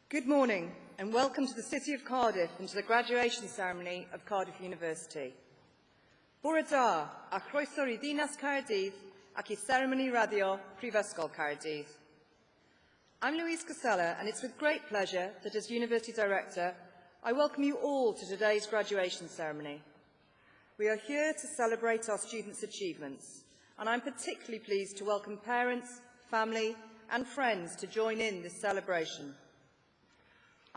Good morning and welcome to the City of Cardiff and to the graduation ceremony of Cardiff University. Bore da, a chroeso I Ddinas Caerdydd ac I ceremony radio Prifysgol Caerdydd. I'm Louise Casella, and it's with great pleasure that as University Director, I welcome you all to today's graduation ceremony. We are here to celebrate our students' achievements, and I'm particularly pleased to welcome parents, family and friends to join in this celebration.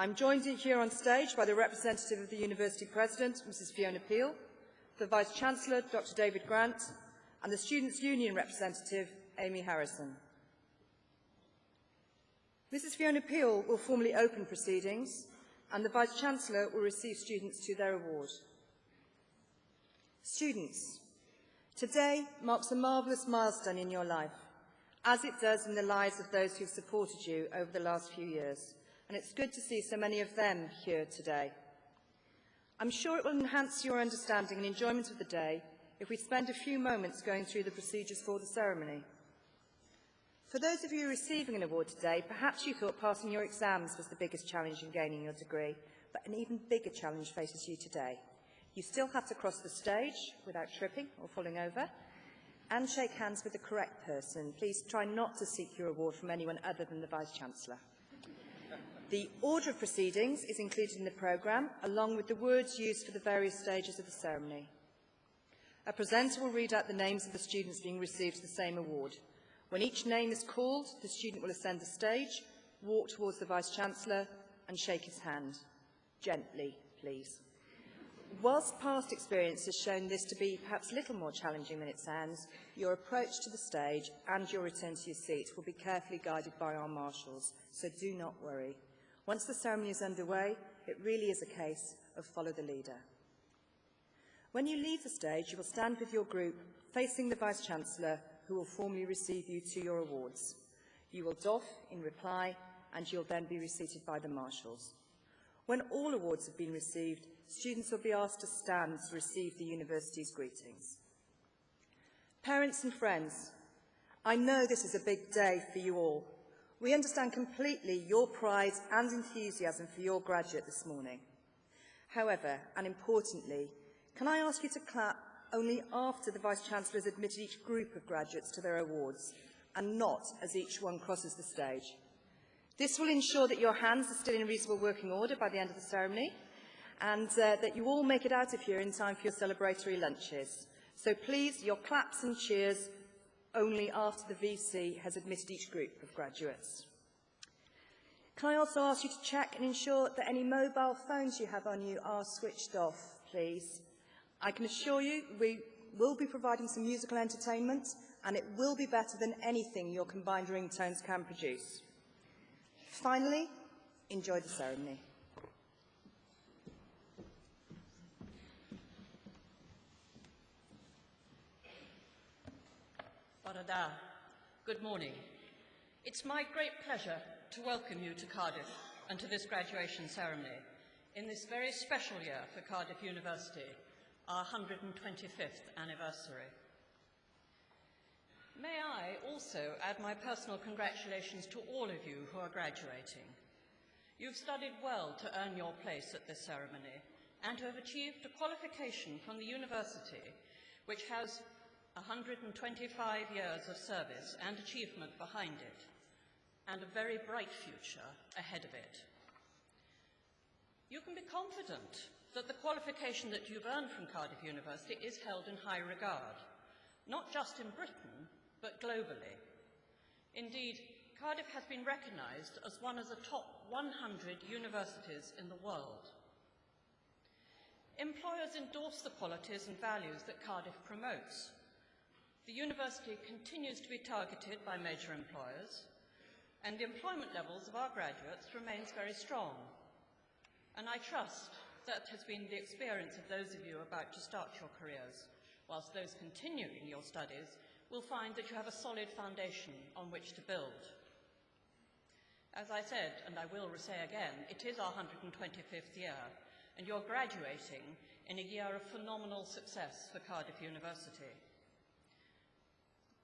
I'm joined here on stage by the representative of the University President, Mrs. Fiona Peel, the Vice-Chancellor, Dr. David Grant, and the Students' Union representative, Amy Harrison. Mrs. Fiona Peel will formally open proceedings, and the Vice-Chancellor will receive students to their award. Students, today marks a marvellous milestone in your life, as it does in the lives of those who have supported you over the last few years, and it's good to see so many of them here today. I'm sure it will enhance your understanding and enjoyment of the day if we spend a few moments going through the procedures for the ceremony. For those of you receiving an award today, perhaps you thought passing your exams was the biggest challenge in gaining your degree, but an even bigger challenge faces you today. You still have to cross the stage without tripping or falling over, and shake hands with the correct person. Please try not to seek your award from anyone other than the Vice-Chancellor. The order of proceedings is included in the programme, along with the words used for the various stages of the ceremony. A presenter will read out the names of the students being received the same award. When each name is called, the student will ascend the stage, walk towards the Vice-Chancellor and shake his hand. Gently, please. Whilst past experience has shown this to be perhaps a little more challenging than it sounds, your approach to the stage and your return to your seat will be carefully guided by our marshals, so do not worry. Once the ceremony is underway, it really is a case of follow the leader. When you leave the stage, you will stand with your group facing the Vice-Chancellor, who will formally receive you to your awards. You will doff in reply, and you'll then be reseated by the marshals. When all awards have been received, students will be asked to stand to receive the university's greetings. Parents and friends, I know this is a big day for you all. We understand completely your pride and enthusiasm for your graduate this morning. However, and importantly, can I ask you to clap only after the Vice-Chancellor has admitted each group of graduates to their awards, and not as each one crosses the stage. This will ensure that your hands are still in reasonable working order by the end of the ceremony, and that you all make it out of here in time for your celebratory lunches. So please, your claps and cheers only after the VC has admitted each group of graduates. Can I also ask you to check and ensure that any mobile phones you have on you are switched off, please? I can assure you we will be providing some musical entertainment, and it will be better than anything your combined ringtones can produce. Finally, enjoy the ceremony. Barada, good morning. It's my great pleasure to welcome you to Cardiff and to this graduation ceremony in this very special year for Cardiff University, our 125th anniversary. May I also add my personal congratulations to all of you who are graduating. You've studied well to earn your place at this ceremony and to have achieved a qualification from the university which has 125 years of service and achievement behind it, and a very bright future ahead of it. You can be confident that the qualification that you've earned from Cardiff University is held in high regard, not just in Britain, but globally. Indeed, Cardiff has been recognised as one of the top 100 universities in the world. Employers endorse the qualities and values that Cardiff promotes. The university continues to be targeted by major employers, and the employment levels of our graduates remains very strong. And I trust that has been the experience of those of you about to start your careers, whilst those continuing your studies will find that you have a solid foundation on which to build. As I said, and I will say again, it is our 125th year, and you're graduating in a year of phenomenal success for Cardiff University.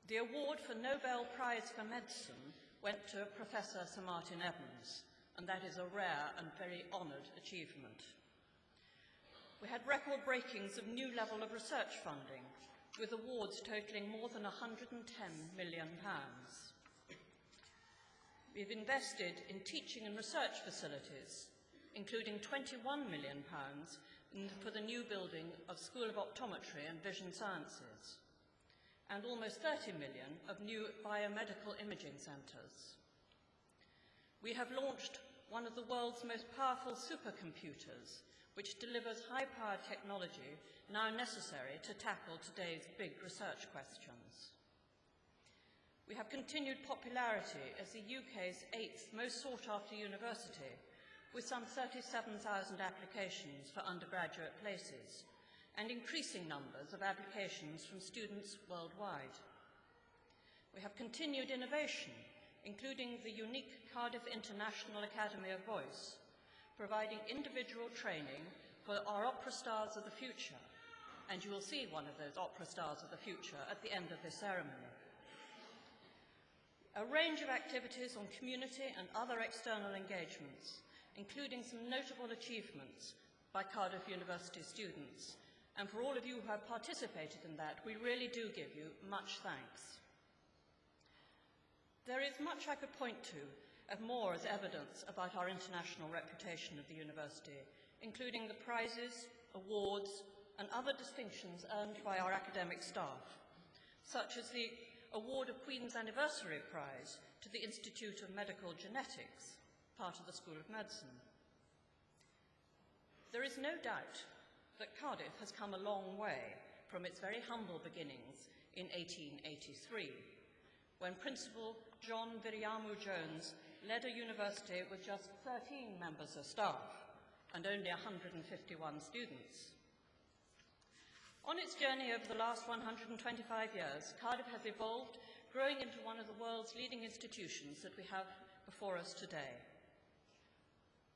The award for Nobel Prize for Medicine went to Professor Sir Martin Evans, and that is a rare and very honoured achievement. We had record breakings of new level of research funding, with awards totalling more than £110 million. We've invested in teaching and research facilities, including £21 million for the new building of School of Optometry and Vision Sciences, and almost £30 million of new biomedical imaging centres. We have launched one of the world's most powerful supercomputers, which delivers high-powered technology now necessary to tackle today's big research questions. We have continued popularity as the UK's 8th most sought-after university, with some 37,000 applications for undergraduate places, and increasing numbers of applications from students worldwide. We have continued innovation, including the unique Cardiff International Academy of Voice, providing individual training for our opera stars of the future, and you will see one of those opera stars of the future at the end of this ceremony. A range of activities on community and other external engagements, including some notable achievements by Cardiff University students, and for all of you who have participated in that, we really do give you much thanks. There is much I could point to and more as evidence about our international reputation of the university, including the prizes, awards, and other distinctions earned by our academic staff, such as the award of Queen's Anniversary Prize to the Institute of Medical Genetics, part of the School of Medicine. There is no doubt that Cardiff has come a long way from its very humble beginnings in 1883, when Principal John Viriamu-Jones led a university with just 13 members of staff and only 151 students. On its journey over the last 125 years, Cardiff has evolved, growing into one of the world's leading institutions that we have before us today.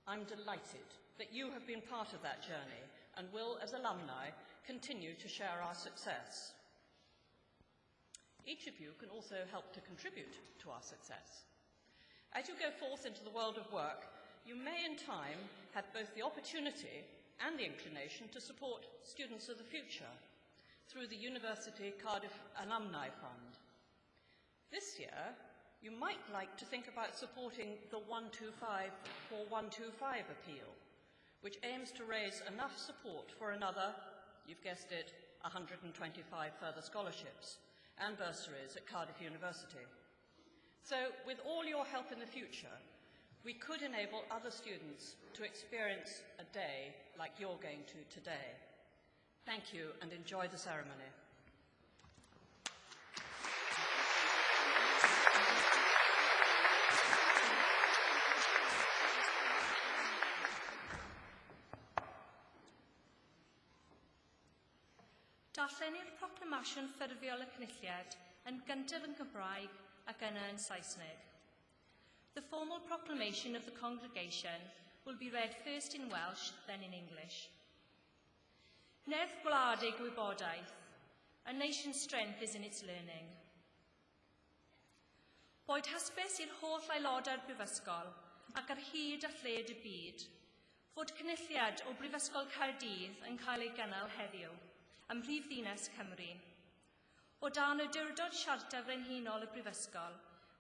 I'm delighted that you have been part of that journey and will, as alumni, continue to share our success. Each of you can also help to contribute to our success. As you go forth into the world of work, you may in time have both the opportunity and the inclination to support students of the future through the University Cardiff Alumni Fund. This year, you might like to think about supporting the 125 for 125 appeal, which aims to raise enough support for another, you've guessed it, 125 further scholarships and bursaries at Cardiff University. So, with all your help in the future, we could enable other students to experience a day like you're going to today. Thank you and enjoy the ceremony. Darllen i'r proclamasiwn ffurfiol y Cynulliad yn gyntaf yn Gymraeg ac yna yn Saesneg. The formal proclamation of the congregation will be read first in Welsh, then in English. Nerth gwlad ei gwybodaeth, a nation's strength is in its learning. Boed hysbys i'r holl aelodau'r Brifysgol ac ar hyd a lled y byd, fod cynulliad o Brifysgol Cardydd yn cael ei gynnal heddiw ym Mhrifddinas Cymru. O dan y diwrdod siarta frenhinol y Brifysgol,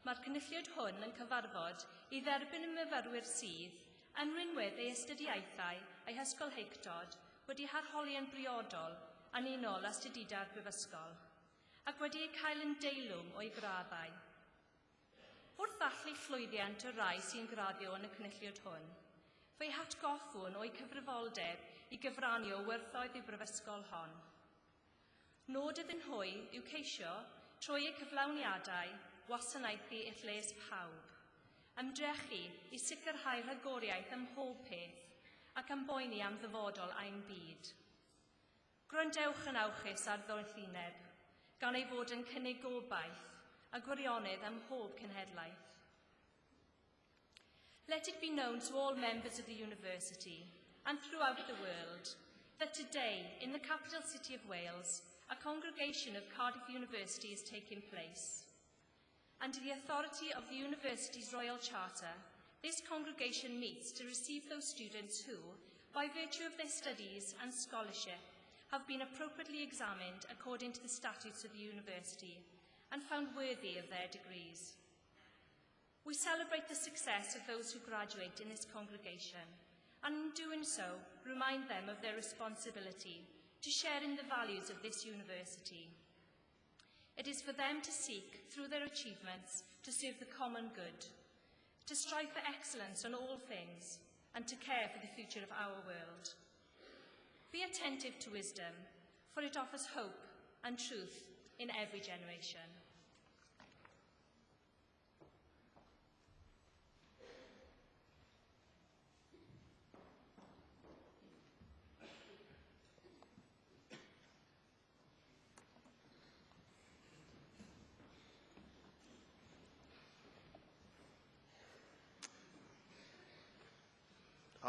mae'r cynulliad hwn yn cyfarfod i dderbyn y myfyrwyr sydd, yn rynwedd ei astudiaethau a'i hysgolheictod, wedi harholi yn briodol yn unol astudida'r Brifysgol, ac wedi ei cael yn deilwng o'i graddau. Wrth allu llwyddiant y rai sy'n graddio yn y cynulliad hwn, fe'i hatgoffwn o'i cyfrifoldeb i gyfrannu o werthoedd i Brifysgol hon. Nod iddyn hwy yw ceisio, trwy eu cyflawniadau, wasanaethu eich les pawb, ymdrechu i sicrhau rhagoriaeth ym mhob peth ac ymboeni am ddyfodol ein byd. Gwrandewch yn awchus ar ddoethineb, gan ei fod yn cynnig gobaith a gwirionedd ym mhob cenhedlaeth. Let it be known to all members of the University and throughout the world that today, in the capital city of Wales, a congregation of Cardiff University is taking place. And to the authority of the University's Royal Charter, This congregation meets to receive those students who, by virtue of their studies and scholarship, have been appropriately examined according to the statutes of the university and found worthy of their degrees. We celebrate the success of those who graduate in this congregation, and in doing so, remind them of their responsibility to share in the values of this university. It is for them to seek, through their achievements, to serve the common good, to strive for excellence on all things, and to care for the future of our world. Be attentive to wisdom, for it offers hope and truth in every generation.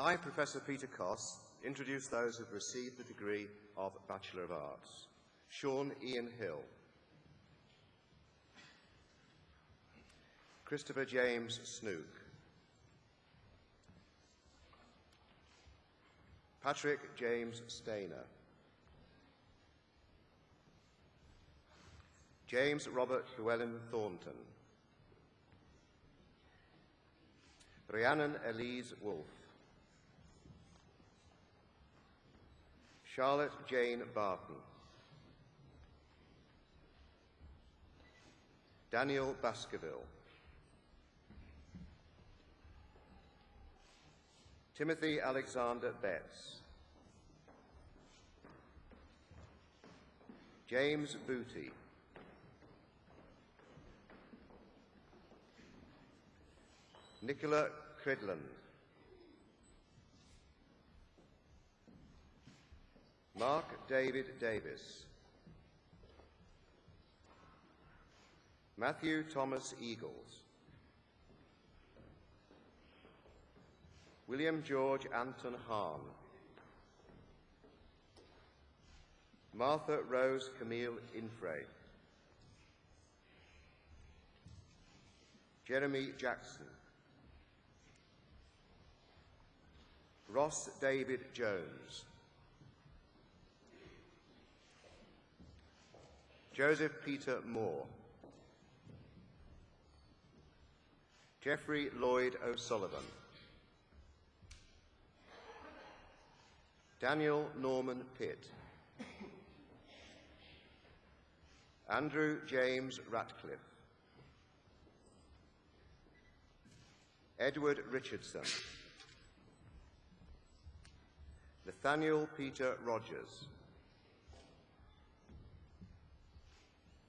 I, Professor Peter Coss, introduce those who have received the degree of Bachelor of Arts. Sean Ian Hill. Christopher James Snook. Patrick James Stainer. James Robert Llewellyn Thornton. Rhiannon Elise Wolfe. Charlotte Jane Barton. Daniel Baskerville. Timothy Alexander Betts. James Booty. Nicola Cridland. Mark David Davis. Matthew Thomas Eagles. William George Anton Hahn. Martha Rose Camille Infray. Jeremy Jackson. Ross David Jones. Joseph Peter Moore. Jeffrey Lloyd O'Sullivan. Daniel Norman Pitt. Andrew James Ratcliffe. Edward Richardson. Nathaniel Peter Rogers.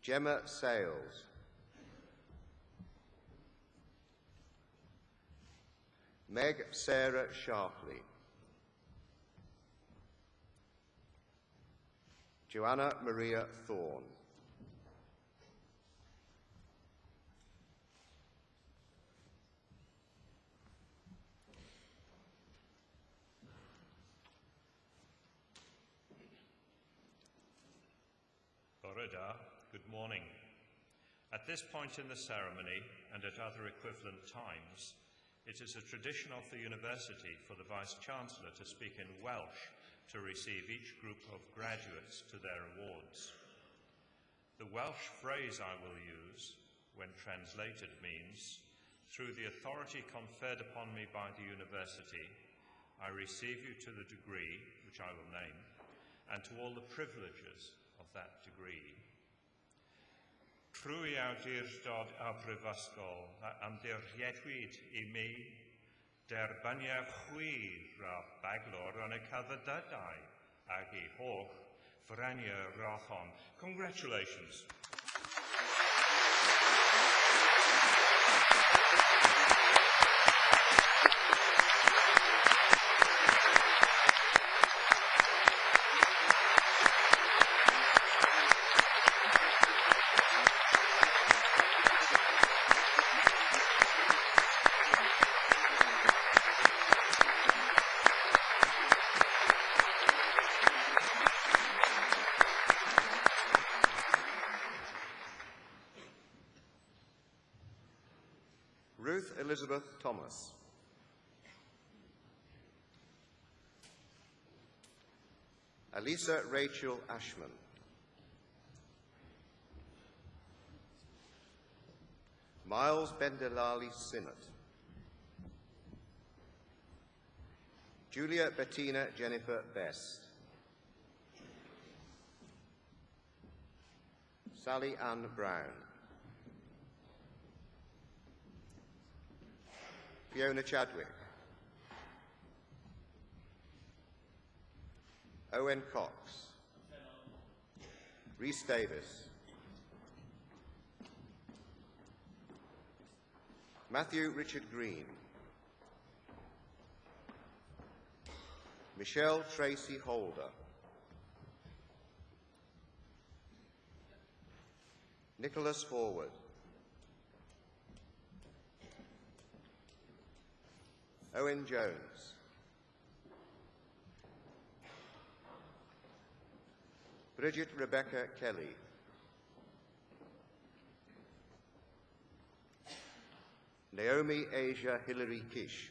Gemma Sales. Meg Sarah Sharpley. Joanna Maria Thorne. Borada, good morning. At this point in the ceremony, and at other equivalent times, it is a tradition of the university for the Vice-Chancellor to speak in Welsh to receive each group of graduates to their awards. The Welsh phrase I will use, when translated, means, through the authority conferred upon me by the university, I receive you to the degree, which I will name, and to all the privileges of that degree. Trwy awdurdod a brifysgol am ddirhiedwyd I mi derbyniau chwir a baglor yn y celfyddydau ag I holl freniau rachon. Congratulations. Elizabeth Thomas. Elisa Rachel Ashman. Miles Bendelali Sinnott. Julia Bettina Jennifer Best. Sally Ann Brown. Fiona Chadwick. Owen Cox. Rhys Davis. Matthew Richard Green. Michelle Tracy Holder. Nicholas Forward. Owen Jones. Bridget Rebecca Kelly. Naomi Asia Hilary Kish.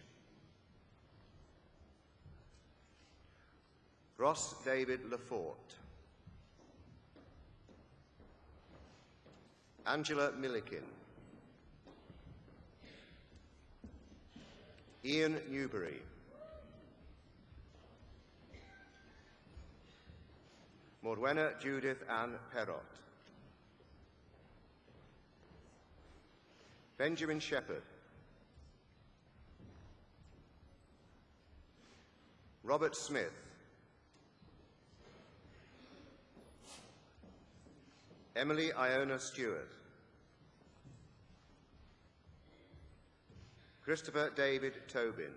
Ross David Lafort. Angela Milliken. Ian Newbury. Morwenna Judith Ann Perrott. Benjamin Shepherd. Robert Smith. Emily Iona Stewart. Christopher David Tobin.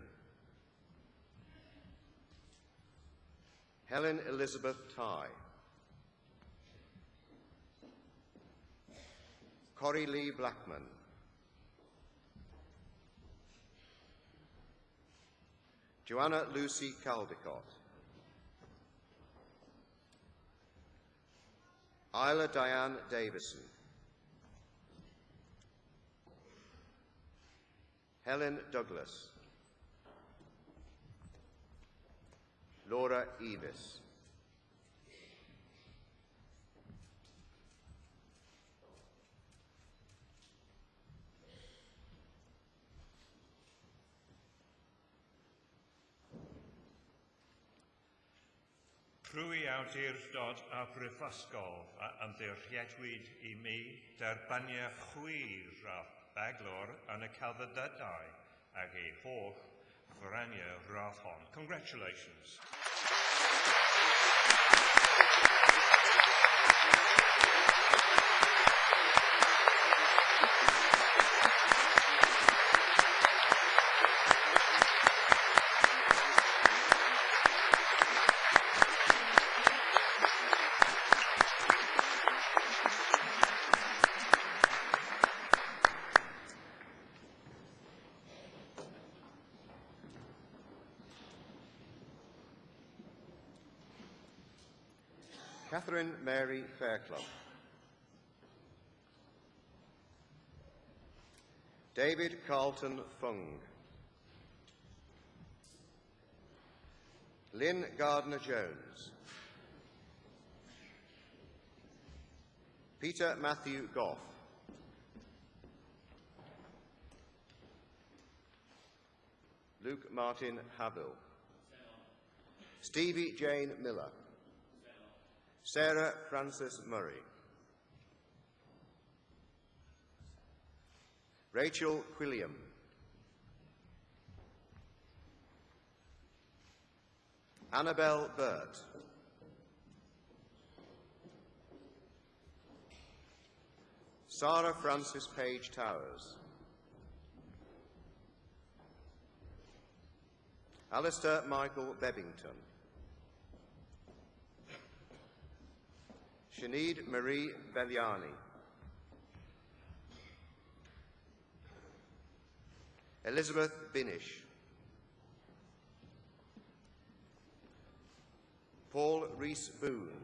Helen Elizabeth Tye. Corrie Lee Blackman. Joanna Lucy Caldecott. Isla Diane Davison. Helen Douglas. Laura Evis. Plwy awdurdod a brifysgol yn ddirchiedwyd I mi derbaniau chwir a baglor yn y celfyddydau ag ei holl franiau radd hon. Congratulations. Catherine Mary Fairclough. David Carlton Fung. Lynn Gardner-Jones. Peter Matthew Goff. Luke Martin Havill. Stevie Jane Miller. Sarah Frances Murray. Rachel Quilliam. Annabelle Burt. Sarah Frances Page Towers. Alistair Michael Bebbington. Sinead Marie Belliani. Elizabeth Binish. Paul Rees-Boone.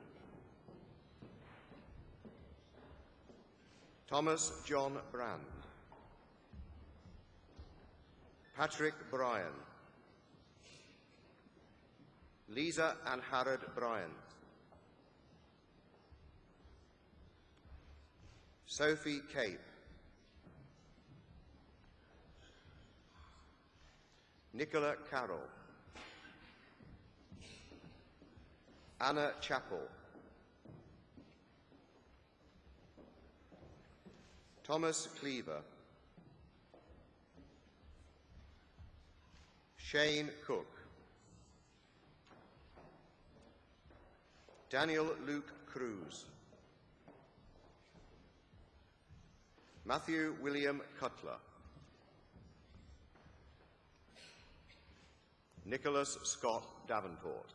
Thomas John Brand. Patrick Bryan. Lisa and Harrod Bryant. Sophie Cape, Nicola Carroll, Anna Chappell, Thomas Cleaver, Shane Cook, Daniel Luke Cruz, Matthew William Cutler, Nicholas Scott Davenport,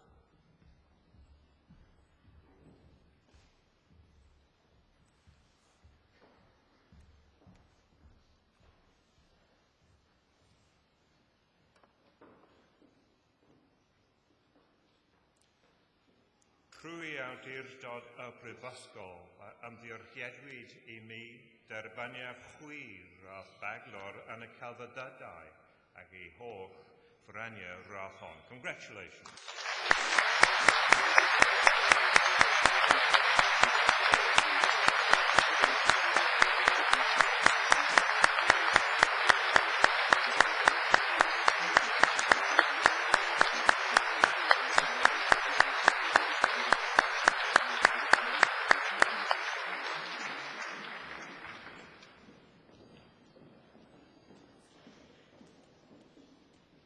Crwy awdurdod y Brifysgol ymddiriedwyd I mi derbaniaf chwir a baglor yn y celfyddydau ac I holl frania rachon. Congratulations.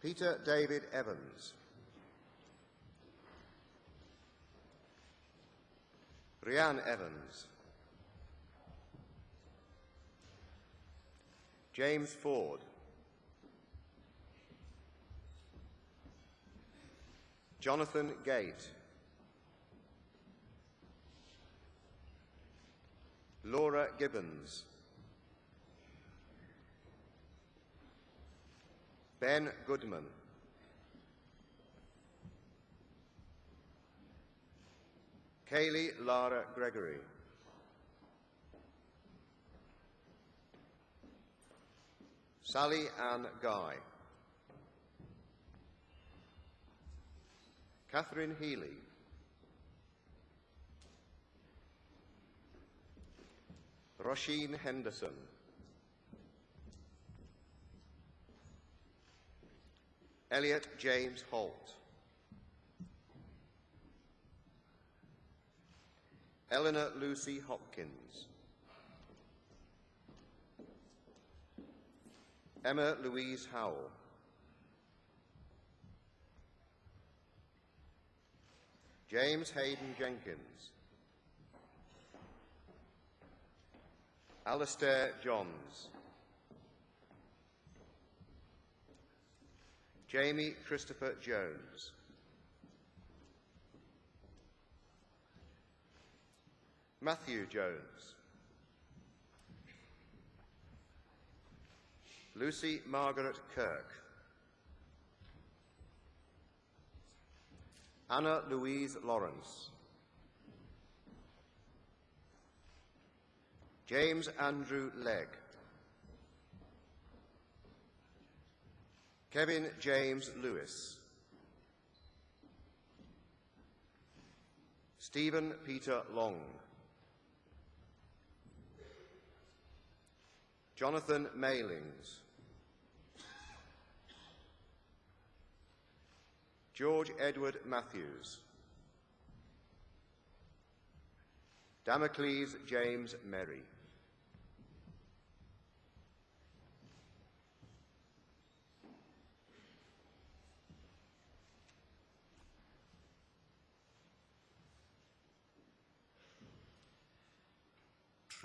Peter David Evans, Rhiann Evans, James Ford, Jonathan Gate, Laura Gibbons, Ben Goodman, Kaylee Lara Gregory, Sally Ann Guy, Catherine Healy, Roisin Henderson, Elliot James Holt, Eleanor Lucy Hopkins, Emma Louise Howell, James Hayden Jenkins, Alistair Johns, Jamie Christopher Jones, Matthew Jones, Lucy Margaret Kirk, Anna Louise Lawrence, James Andrew Legg, Kevin James Lewis, Stephen Peter Long, Jonathan Maylings, George Edward Matthews, Damocles James Merry,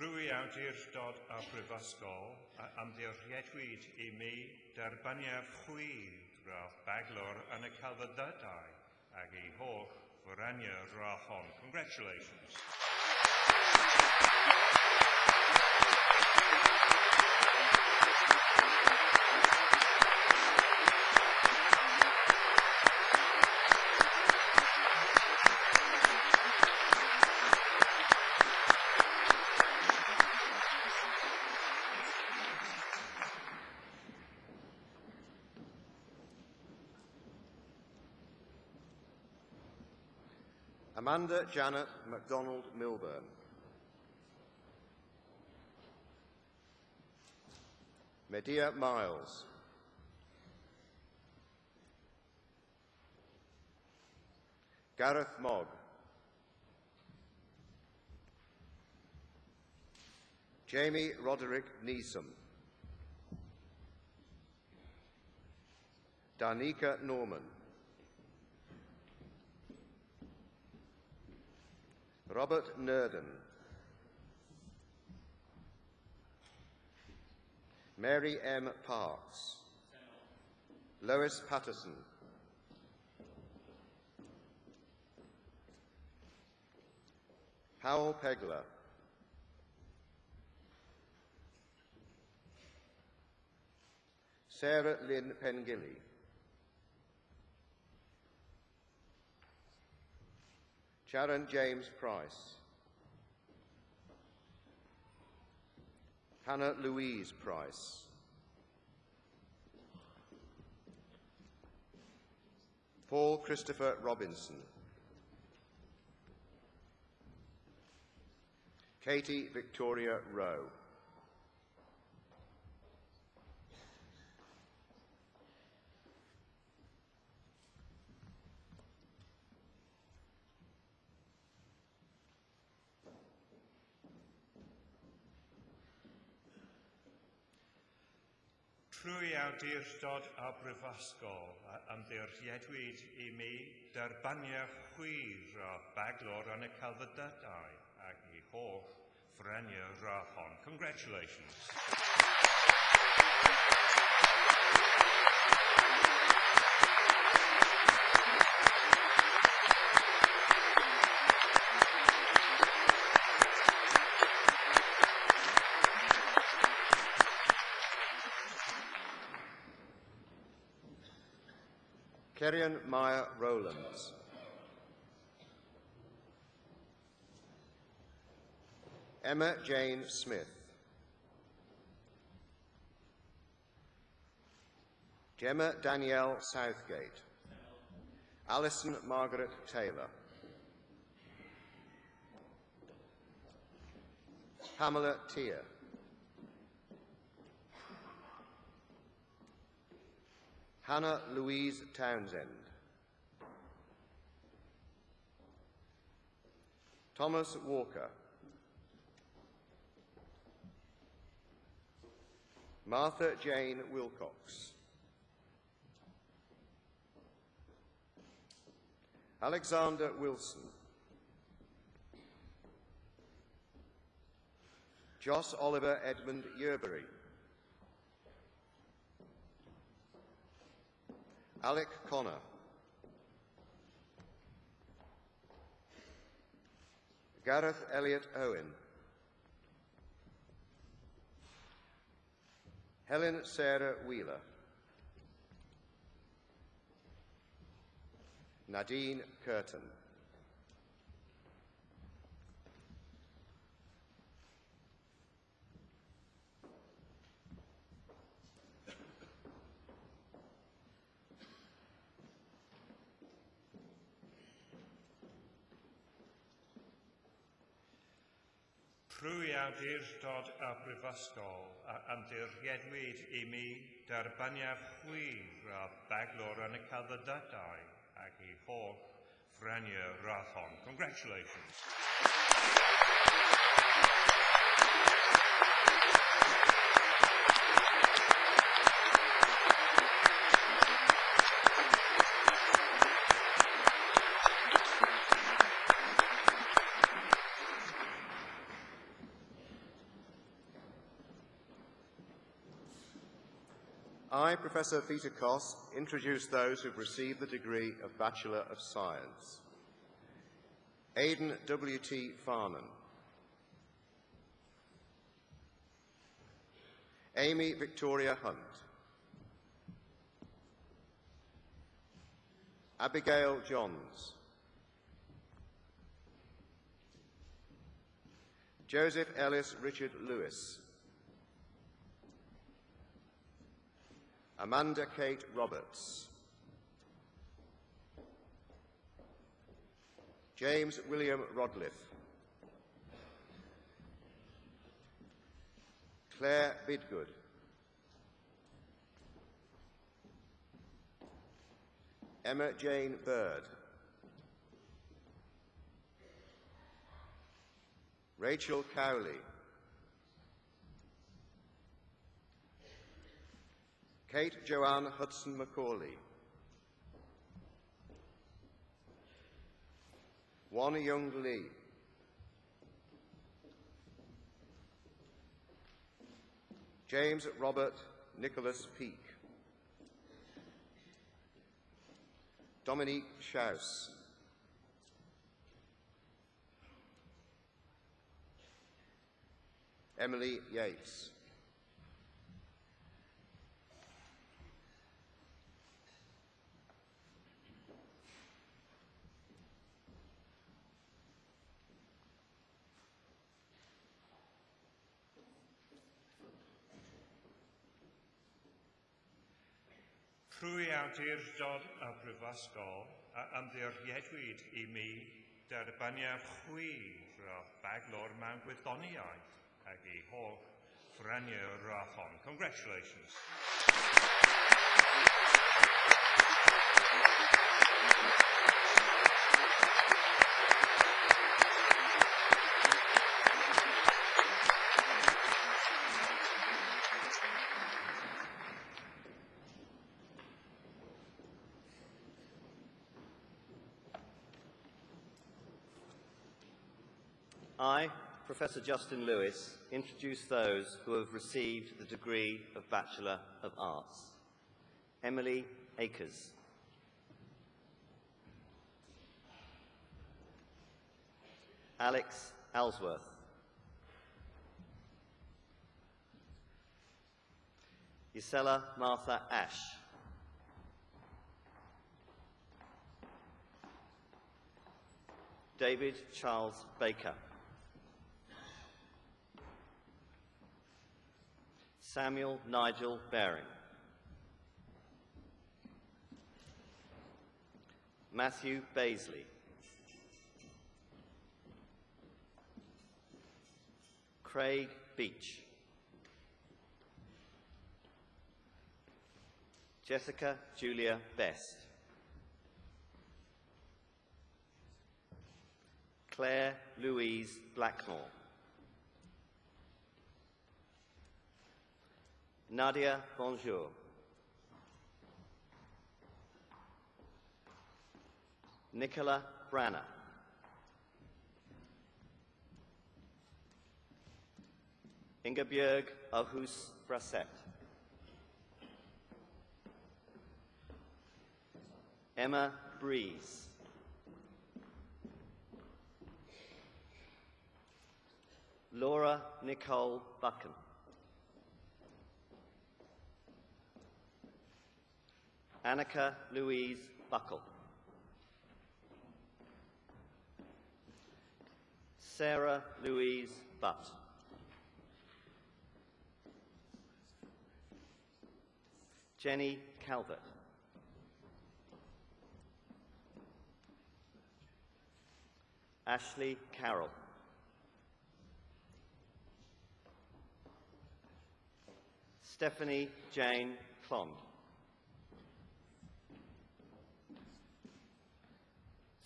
Trwy awdurdod y Brifysgol ymddiriedwyd I mi derbaniaf chwir a baglor yn y celfyddydau ac I holl frania rachon. Congratulations. Amanda Janet MacDonald Milburn, Medea Miles, Gareth Mogg, Jamie Roderick Neeson, Danica Norman, Robert Nurden, Mary M. Parks, Lois Patterson, Howell Pegler, Sarah Lynn Pengilly, Sharon James Price, Hannah Louise Price, Paul Christopher Robinson, Katie Victoria Rowe, Trwy awdurdod a brifysgol am ddirhiedwyd I mi derbaniau chwir a baglor yn y celfyddydau ac I holl ffreniau rafon. Congratulations. Kerrion Meyer Rowlands, Emma Jane Smith, Gemma Danielle Southgate, Alison Margaret Taylor, Pamela Tier, Hannah Louise Townsend, Thomas Walker, Martha Jane Wilcox, Alexander Wilson, Joss Oliver Edmund Yerbury, Alec Connor, Gareth Elliott Owen, Helen Sarah Wheeler, Nadine Curtin, Trwy awdurdod a brifysgol am ddirhiedwyd I mi derbaniau chwir a baglor yn y celfyddydau ac I holl ffreniau rafon. Congratulations. I, Professor Peter Koss, introduce those who have received the degree of Bachelor of Science. Aidan W.T. Farnan, Amy Victoria Hunt, Abigail Johns, Joseph Ellis Richard Lewis, Amanda Kate Roberts, James William Rodliff, Claire Bidgood, Emma Jane Bird, Rachel Cowley, Kate Joanne Hudson Macaulay, Wan Young Lee, James Robert Nicholas Peake, Dominique Schaus, Emily Yates, Trwy awdurdod y Brifysgol a ymddiriedwyd I mi derbaniad chwir a baglor mewn gwyddoniaeth ac I holl ffraniau rathon. Congratulations. I, Professor Justin Lewis, introduce those who have received the degree of Bachelor of Arts. Emily Akers. Alex Ellsworth. Gisela Martha Ash. David Charles Baker. Samuel Nigel Baring. Matthew Baisley. Craig Beach. Jessica Julia Best. Claire Louise Blackmore. Nadia Bonjour. Nicola Branner. Ingebjörg Aarhus Brasset. Emma Breeze. Laura Nicole Buchan. Annika Louise Buckle. Sarah Louise Butt. Jenny Calvert. Ashley Carroll. Stephanie Jane Clond.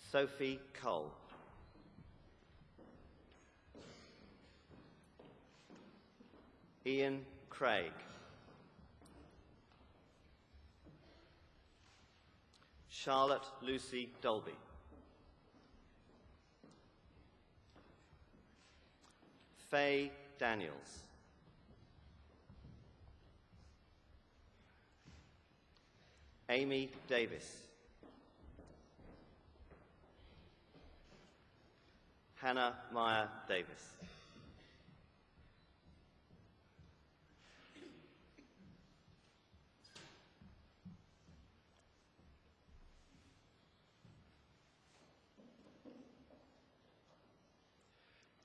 Sophie Cole. Ian Craig. Charlotte Lucy Dolby. Faye Daniels. Amy Davis. Hannah Meyer Davis.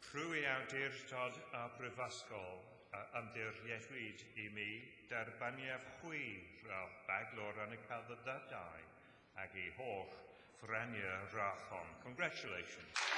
Trwy awdurdod y Brifysgol a ymddiriedwyd I mi derbaniad chwir a baglor yn y celfyddydau ac I holl ffraniau rathon. Congratulations.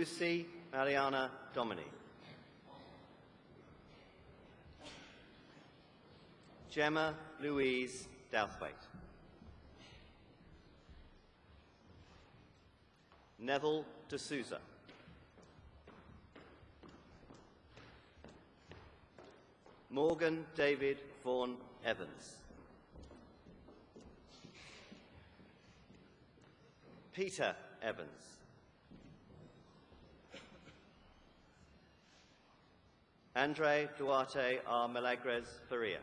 Lucy Mariana Domini. Gemma Louise Douthwaite. Neville de Souza. Morgan David Vaughan Evans. Peter Evans. Andre Duarte R. Milagres Faria.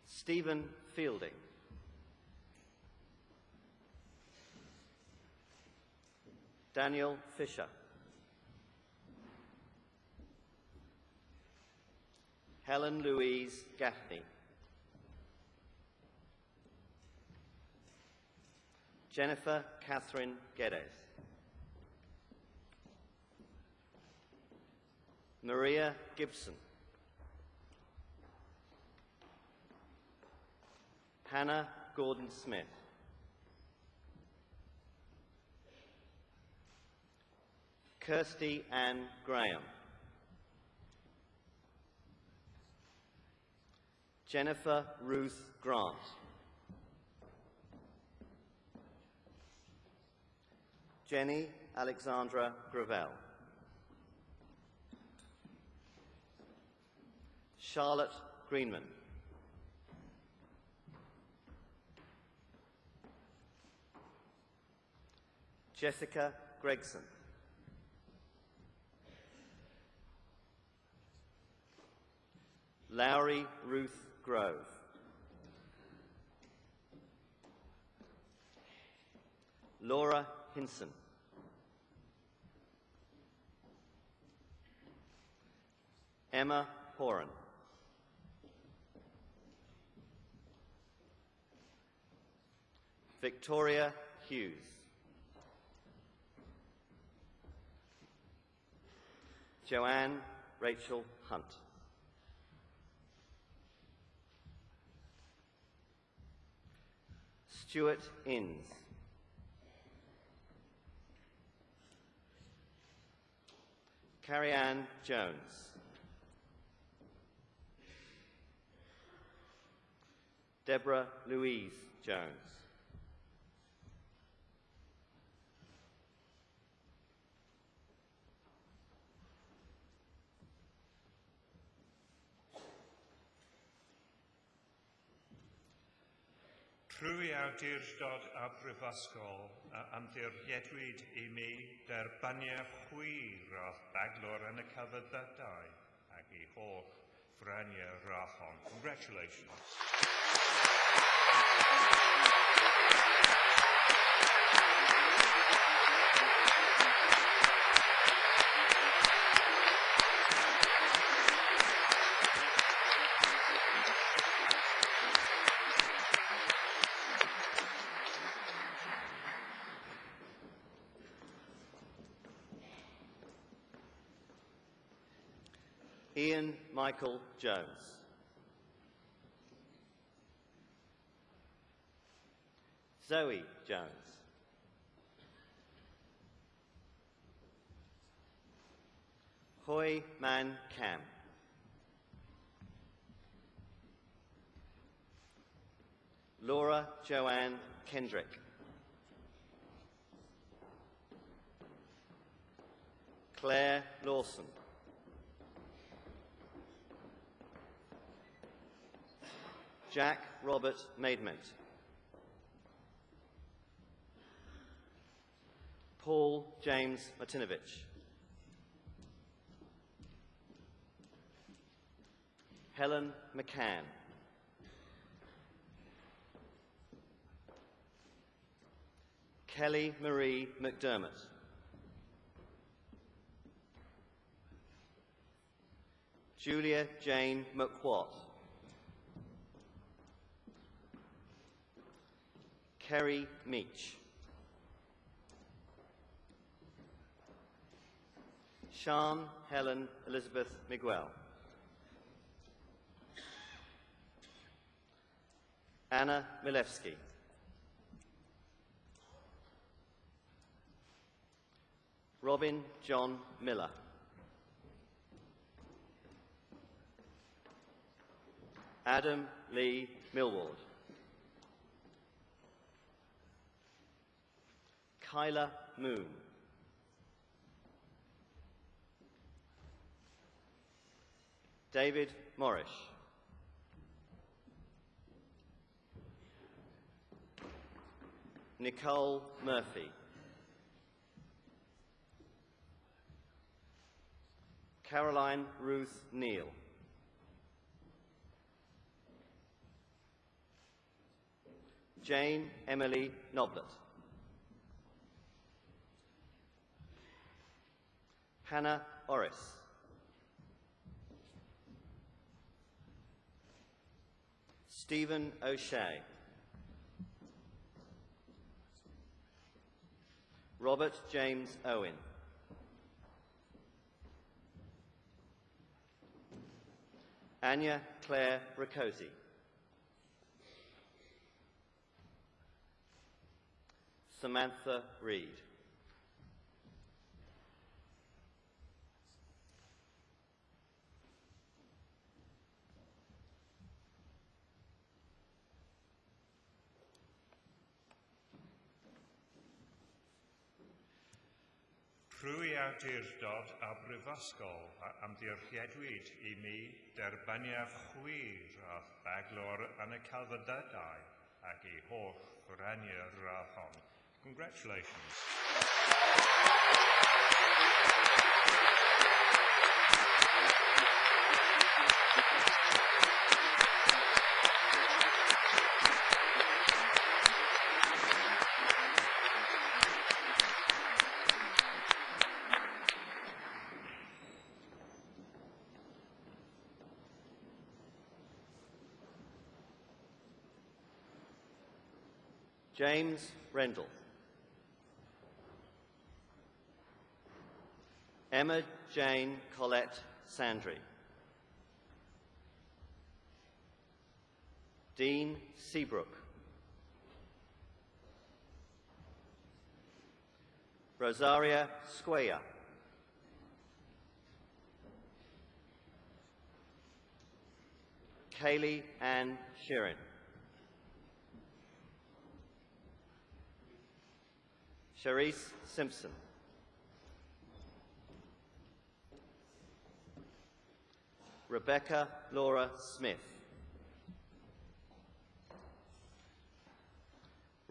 Stephen Fielding. Daniel Fisher. Helen Louise Gaffney. Jennifer Catherine Geddes. Maria Gibson. Hannah Gordon-Smith. Kirsty Ann Graham. Jennifer Ruth Grant. Jenny Alexandra Gravel. Charlotte Greenman. Jessica Gregson. Lowry Ruth Grove. Laura Hinson. Emma Horan. Victoria Hughes. Joanne Rachel Hunt. Stuart Innes. Carrie-Anne Jones. Deborah Louise Jones. Trwy awdurdod a brifysgol ymddiriedwyd I mi derbaniau chwir roedd baglor yn y cyfyddydau ac I holl franiau rachon. Congratulations. Ian Michael Jones. Zoe Jones. Hoi Man Cam. Laura Joanne Kendrick. Claire Lawson. Jack Robert Maidment. Paul James Martinovich. Helen McCann. Kelly Marie McDermott. Julia Jane McWatt. Kerry Meach. Sian Helen Elizabeth Miguel. Anna Milewski. Robin John Miller. Adam Lee Millward. Kyla Moon. David Morrish. Nicole Murphy. Caroline Ruth Neal. Jane Emily Noblet. Hannah Orris. Stephen O'Shea. Robert James Owen. Anya Claire Riccozzi. Samantha Reed. Prwy awdurdod a brifysgol am ddirchiedwyd I mi derbyniaf chwir a baglor yn y celfyddydau ac I holl frenir hon. Congratulations. James Rendell. Emma Jane Collette Sandry. Dean Seabrook. Rosaria Squaya. Kaylee Ann Sheeran. Charisse Simpson. Rebecca Laura Smith.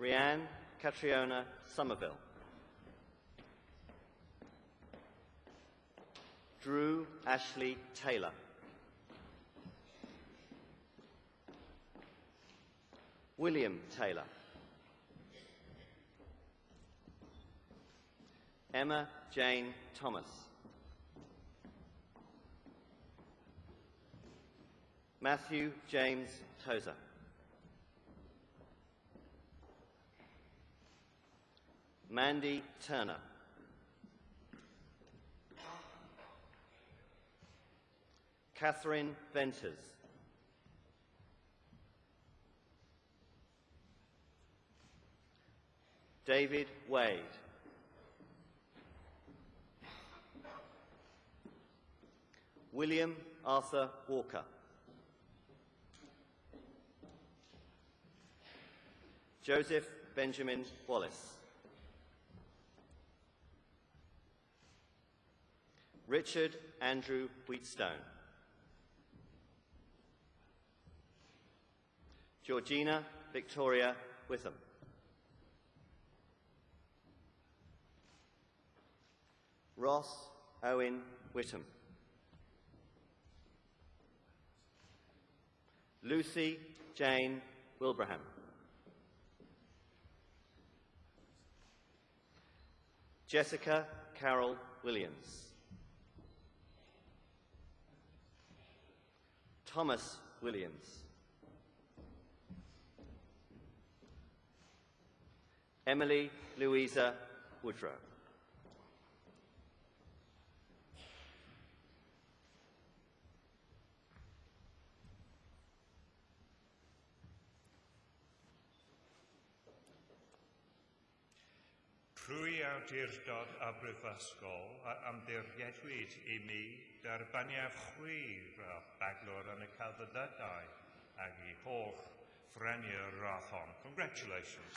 Rianne Catriona Somerville. Drew Ashley Taylor. William Taylor. Emma Jane Thomas. Matthew James Tozer. Mandy Turner. Catherine Venters. David Wade. William Arthur Walker. Joseph Benjamin Wallace. Richard Andrew Wheatstone. Georgina Victoria Witham. Ross Owen Whittam. Lucy Jane Wilbraham. Jessica Carol Williams. Thomas Williams. Emily Louisa Woodrow. Prwy awdurdod a brifysgol am ddirgedwyd I mi derbaniaf chwir a baglor yn y celfyddydau ac I holl ffreni'r rathon. Congratulations.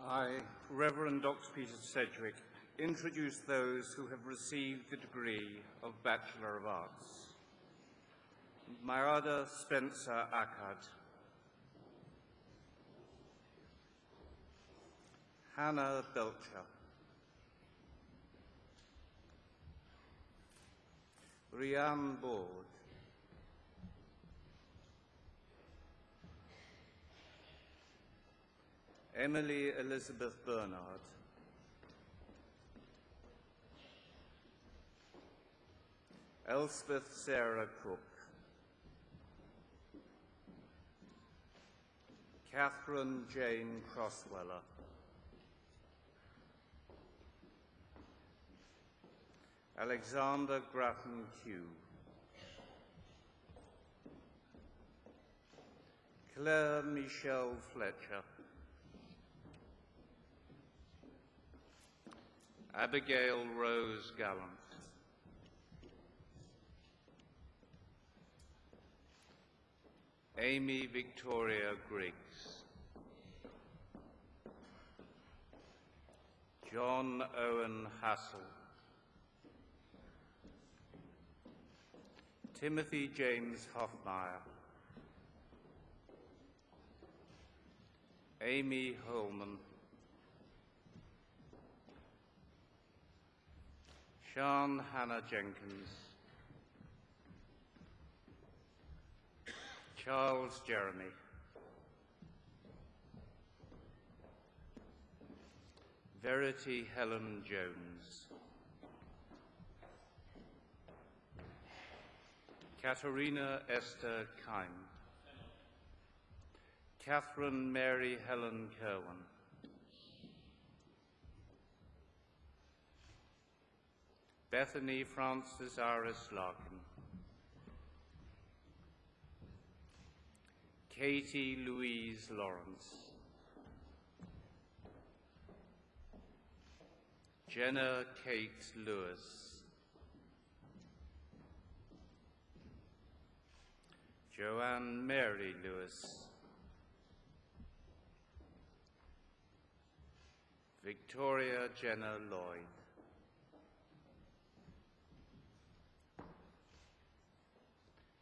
I, Reverend Dr. Peter Sedgwick, introduce those who have received the degree of Bachelor of Arts. Myrada Spencer Akkad, Hannah Belcher, Rianne Board, Emily Elizabeth Bernard, Elspeth Sarah Cook, Catherine Jane Crossweller, Alexander Grattan Kew, Claire Michelle Fletcher, Abigail Rose Gallant, Amy Victoria Griggs, John Owen Hassel, Timothy James Hoffmeyer, Amy Holman, Sian Hannah Jenkins, Charles Jeremy, Verity Helen Jones, Katerina Esther Kime, Catherine Mary Helen Kerwin, Bethany Frances Iris Larkin, Katie Louise Lawrence, Jenna Kate Lewis, Joanne Mary Lewis, Victoria Jenna Lloyd,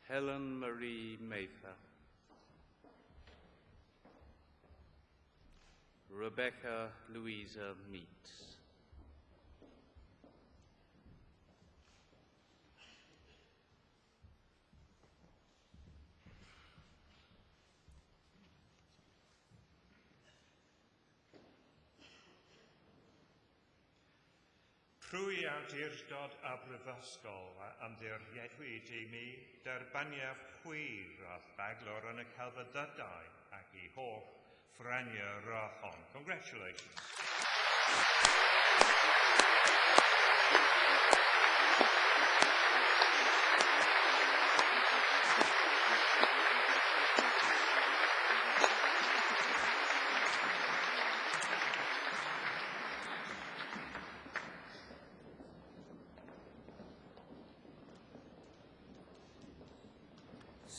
Helen Marie Mather, Rebecca Louisa Meats, Prwy awdurdod a brifysgol am ddirgedwyd I mi derbaniaf chwir a baglor yn y celfyddydau ac I holl ffreni'r rathon. Congratulations.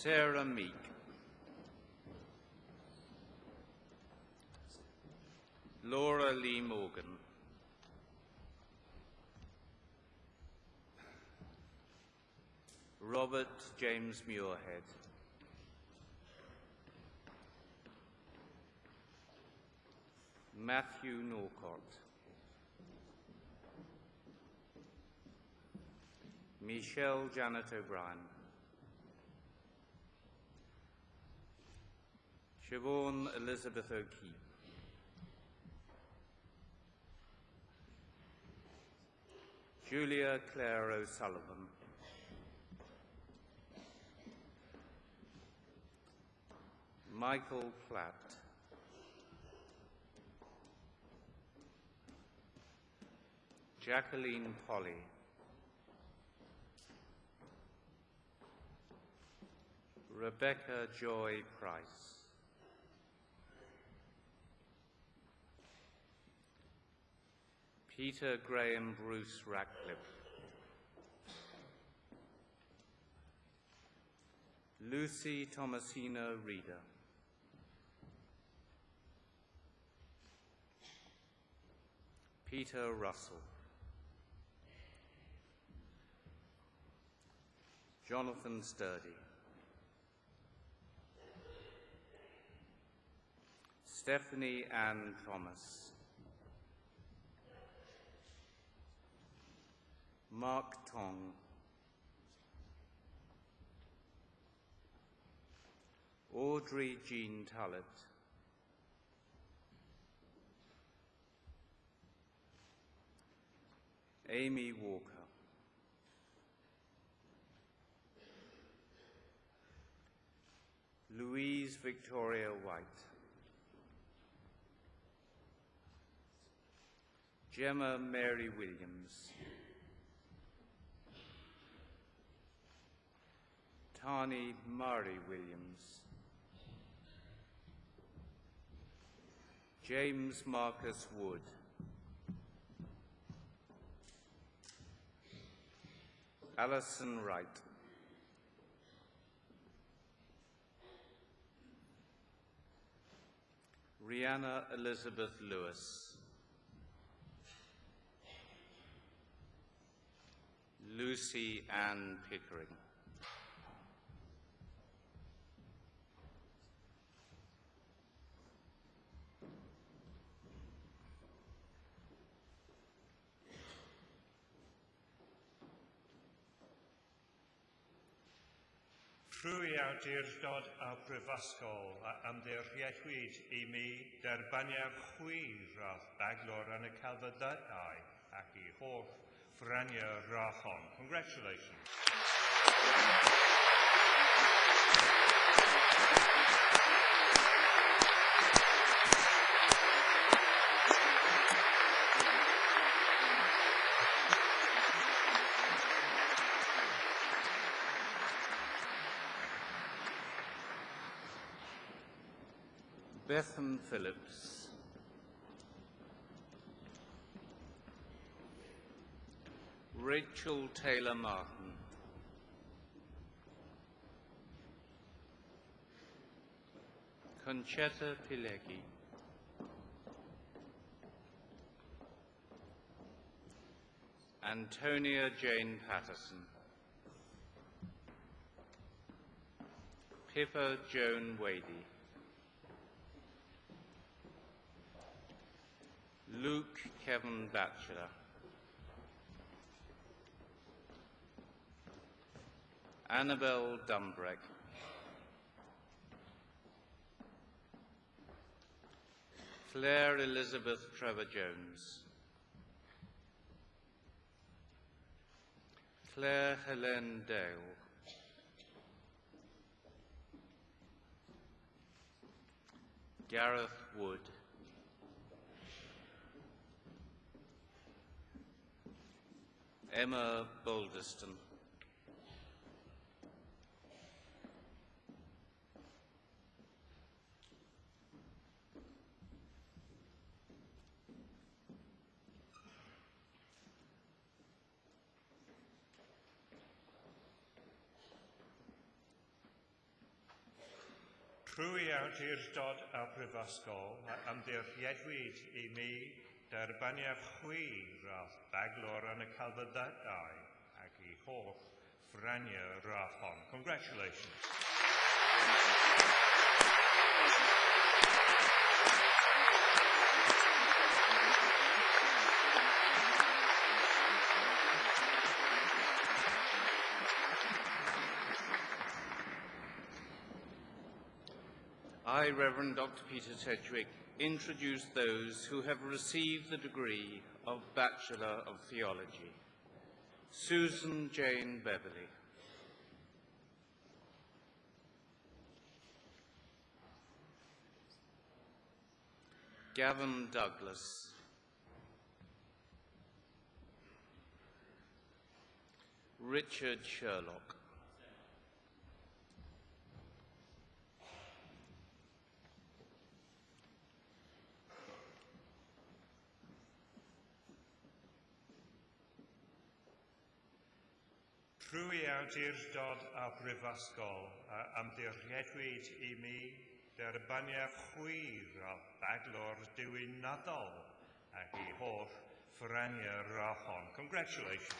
Sarah Meek, Laura Lee Morgan, Robert James Muirhead, Matthew Norcott, Michelle Janet O'Brien, Siobhan Elizabeth O'Keefe, Julia Claire O'Sullivan. Michael Platt. Jacqueline Polly. Rebecca Joy Price. Peter Graham Bruce Ratcliffe. Lucy Thomasina Reeder. Peter Russell. Jonathan Sturdy. Stephanie Ann Thomas. Mark Tong. Audrey Jean Tullett. Amy Walker. Louise Victoria White. Gemma Mary Williams. Tani Murray Williams. James Marcus Wood. Alison Wright. Rihanna Elizabeth Lewis. Lucy Ann Pickering. Trwy awdurdod a brifysgol am ddirchiedwyd I mi derbaniad chwirath baglor yn y celfyddydau ac I holl ffraniau rachon. Congratulations. Bethan Phillips. Rachel Taylor Martin. Conchetta Pilecki. Antonia Jane Patterson. Pippa Joan Wadey. Luke Kevin Batchelor. Annabelle Dumbreck. Claire Elizabeth Trevor-Jones. Claire Helene Dale. Gareth Wood. Emma Balderston. Trwy awdurdod a brifysgol am ddirchiedwyd I mi derbaniad chwirath baglor yn y celfyddydau ac I holl ffraniau rachon. Congratulations. I, Reverend Dr. Peter Sedgwick, introduce those who have received the degree of Bachelor of Theology. Susan Jane Beverley. Gavin Douglas. Richard Sherlock. Trwy awdurdod a brifysgol ymddiriedwyd I mi derbaniad chwir a baglor diwynyddol ac I holl ffraniau'r hon. Congratulations.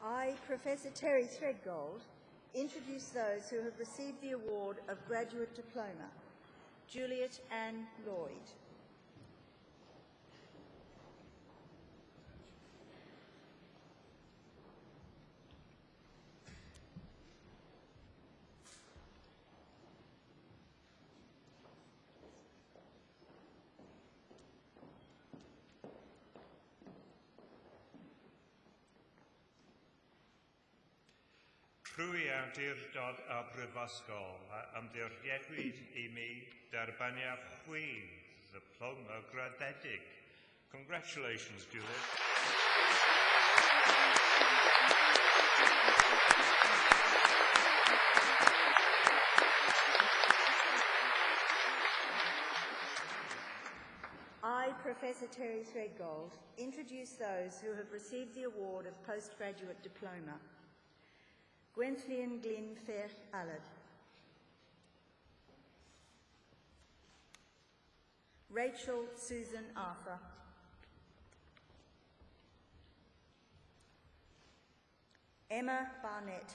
I, Professor Terry Threadgold, introduce those who have received the award of Graduate Diploma. Juliet Ann Lloyd. Trwy awdurdod a brifysgol ymddiriedwyd I mi derbaniad chwir, diploma graddedig. Congratulations, Juliet. I, Professor Terry Threadgold, introduce those who have received the award of Postgraduate Diploma. Gwenllian Glyn Fair Allard. Rachel Susan Arthur. Emma Barnett.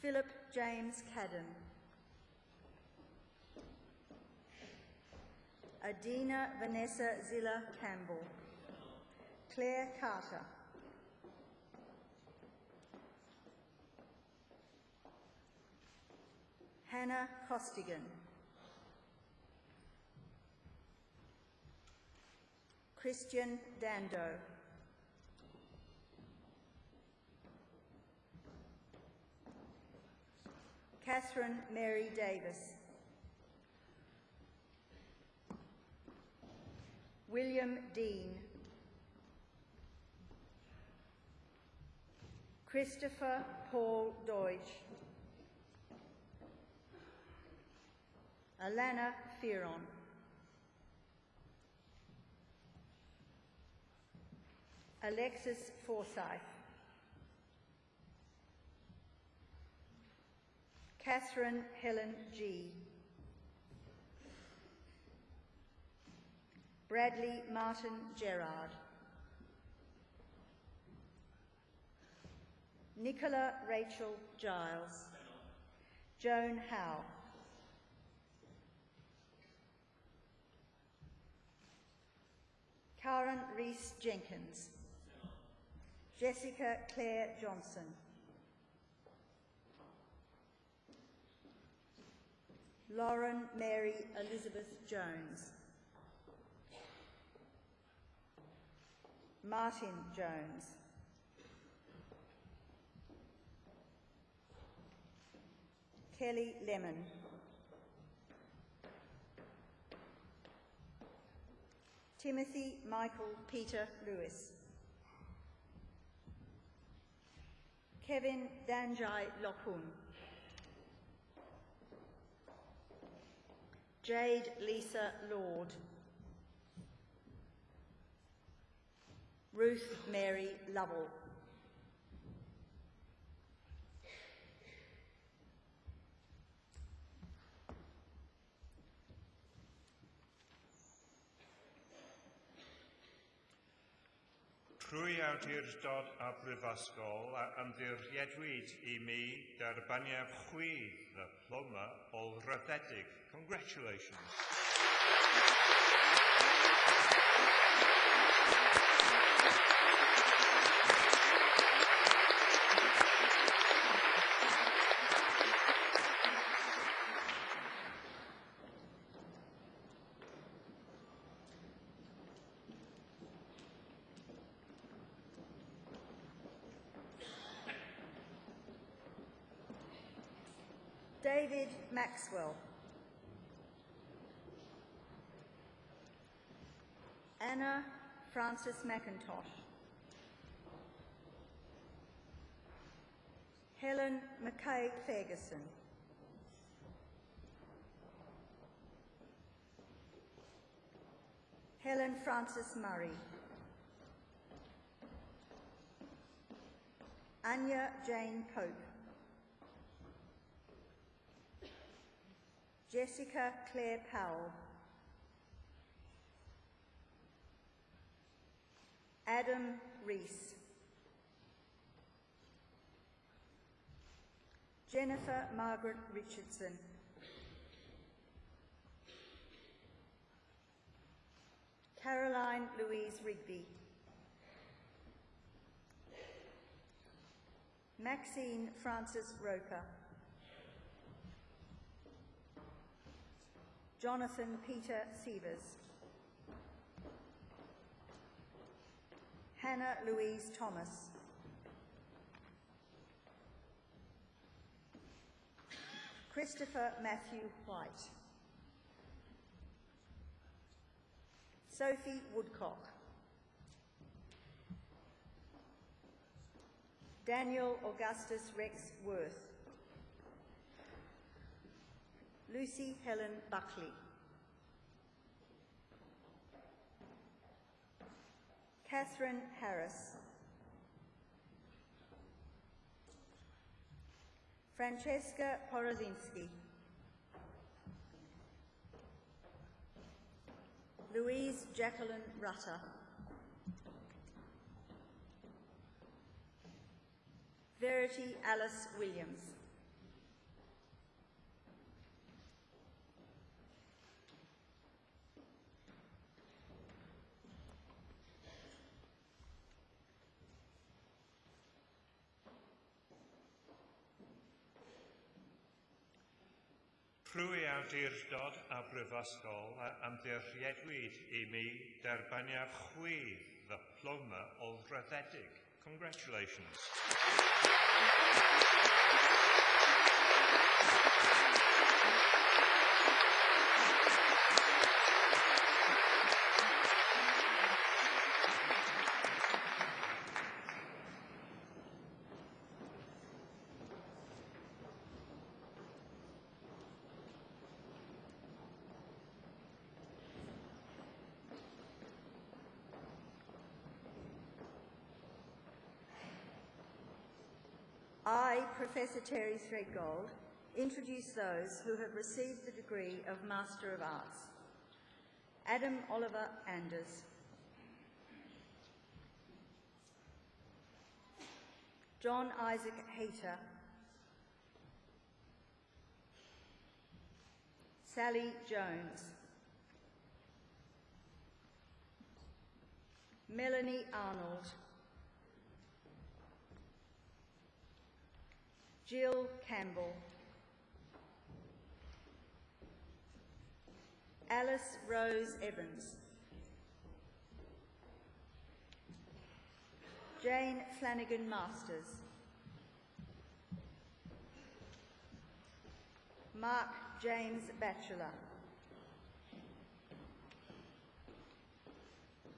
Philip James Cadden. Adina Vanessa Zilla Campbell. Claire Carter. Hannah Costigan. Christian Dando. Catherine Mary Davis. William Dean. Christopher Paul Deutsch. Alana Fearon. Alexis Forsyth. Catherine Helen G. Bradley Martin Gerard. Nicola Rachel Giles. Joan Howe. Karen Reese Jenkins. Jessica Claire Johnson. Lauren Mary Elizabeth Jones. Martin Jones. Kelly Lemon. Timothy Michael Peter Lewis. Kevin Danjai Lokun. Jade Lisa Lord. Ruth Mary Lovell. Trwy awdurdod a brifysgol ymddiriedwyd I mi derbaniad chwith diploma o ryddedig. Congratulations. David Maxwell. Anna Frances McIntosh. Helen Mackay Ferguson. Helen Frances Murray. Anya Jane Pope. Jessica Claire Powell. Adam Rees. Jennifer Margaret Richardson. Caroline Louise Rigby. Maxine Frances Roper. Jonathan Peter Sievers. Hannah Louise Thomas. Christopher Matthew White. Sophie Woodcock. Daniel Augustus Rex Worth. Lucy Helen Buckley. Catherine Harris. Francesca Porozinski. Louise Jacqueline Rutter. Verity Alice Williams. Plwy awdurdod a brifysgol am ddirchiedwyd I mi derbaniaf chwi ddiploma olraddedig. Congratulations. I, Professor Terry Threadgold, introduce those who have received the degree of Master of Arts. Adam Oliver Anders. John Isaac Hayter. Sally Jones. Melanie Arnold. Jill Campbell. Alice Rose Evans. Jane Flanagan Masters. Mark James Batchelor.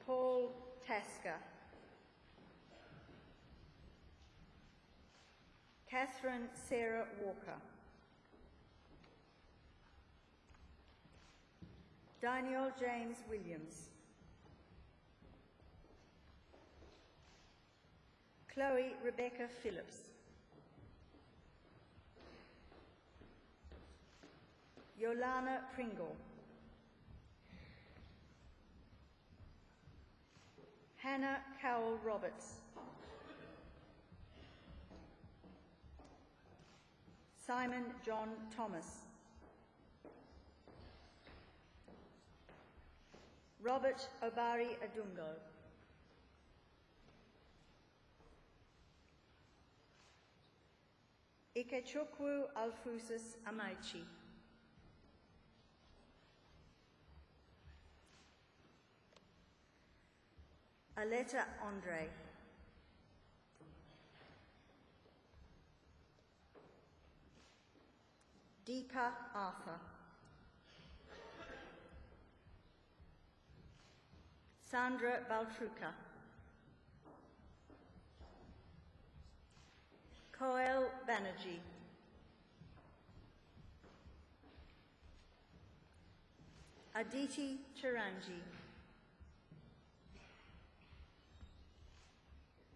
Paul Tasker. Catherine Sarah Walker. Daniel James Williams. Chloe Rebecca Phillips. Yolana Pringle. Hannah Cowell Roberts. Simon John Thomas. Robert Obari Adungo. Ikechukwu Alfusus Amaichi. Aletta Andre. Deepa Arthur. Sandra Baltruca. Koel Banerjee. Aditi Chiranji.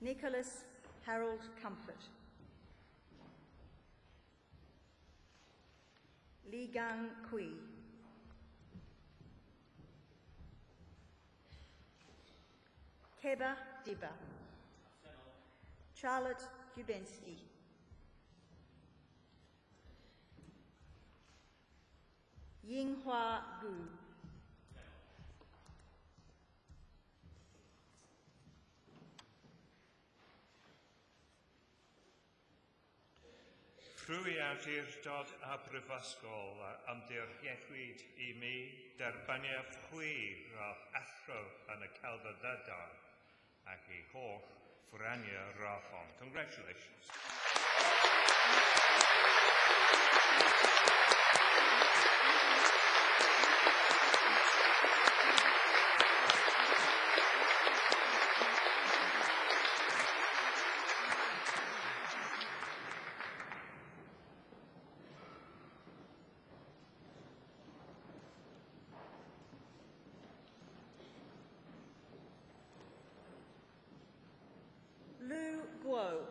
Nicholas Harold Comfort. Li Gang Kui. Keba Diba. Charlotte Dubensky. Yinghua Gu. Trwy awdurdod a brifysgol ymddirchiadwyd I mi derbaniaf chwir a athro yn y celfyddydau ac I holl ffwrania rafon. Congratulations. Lu Guo.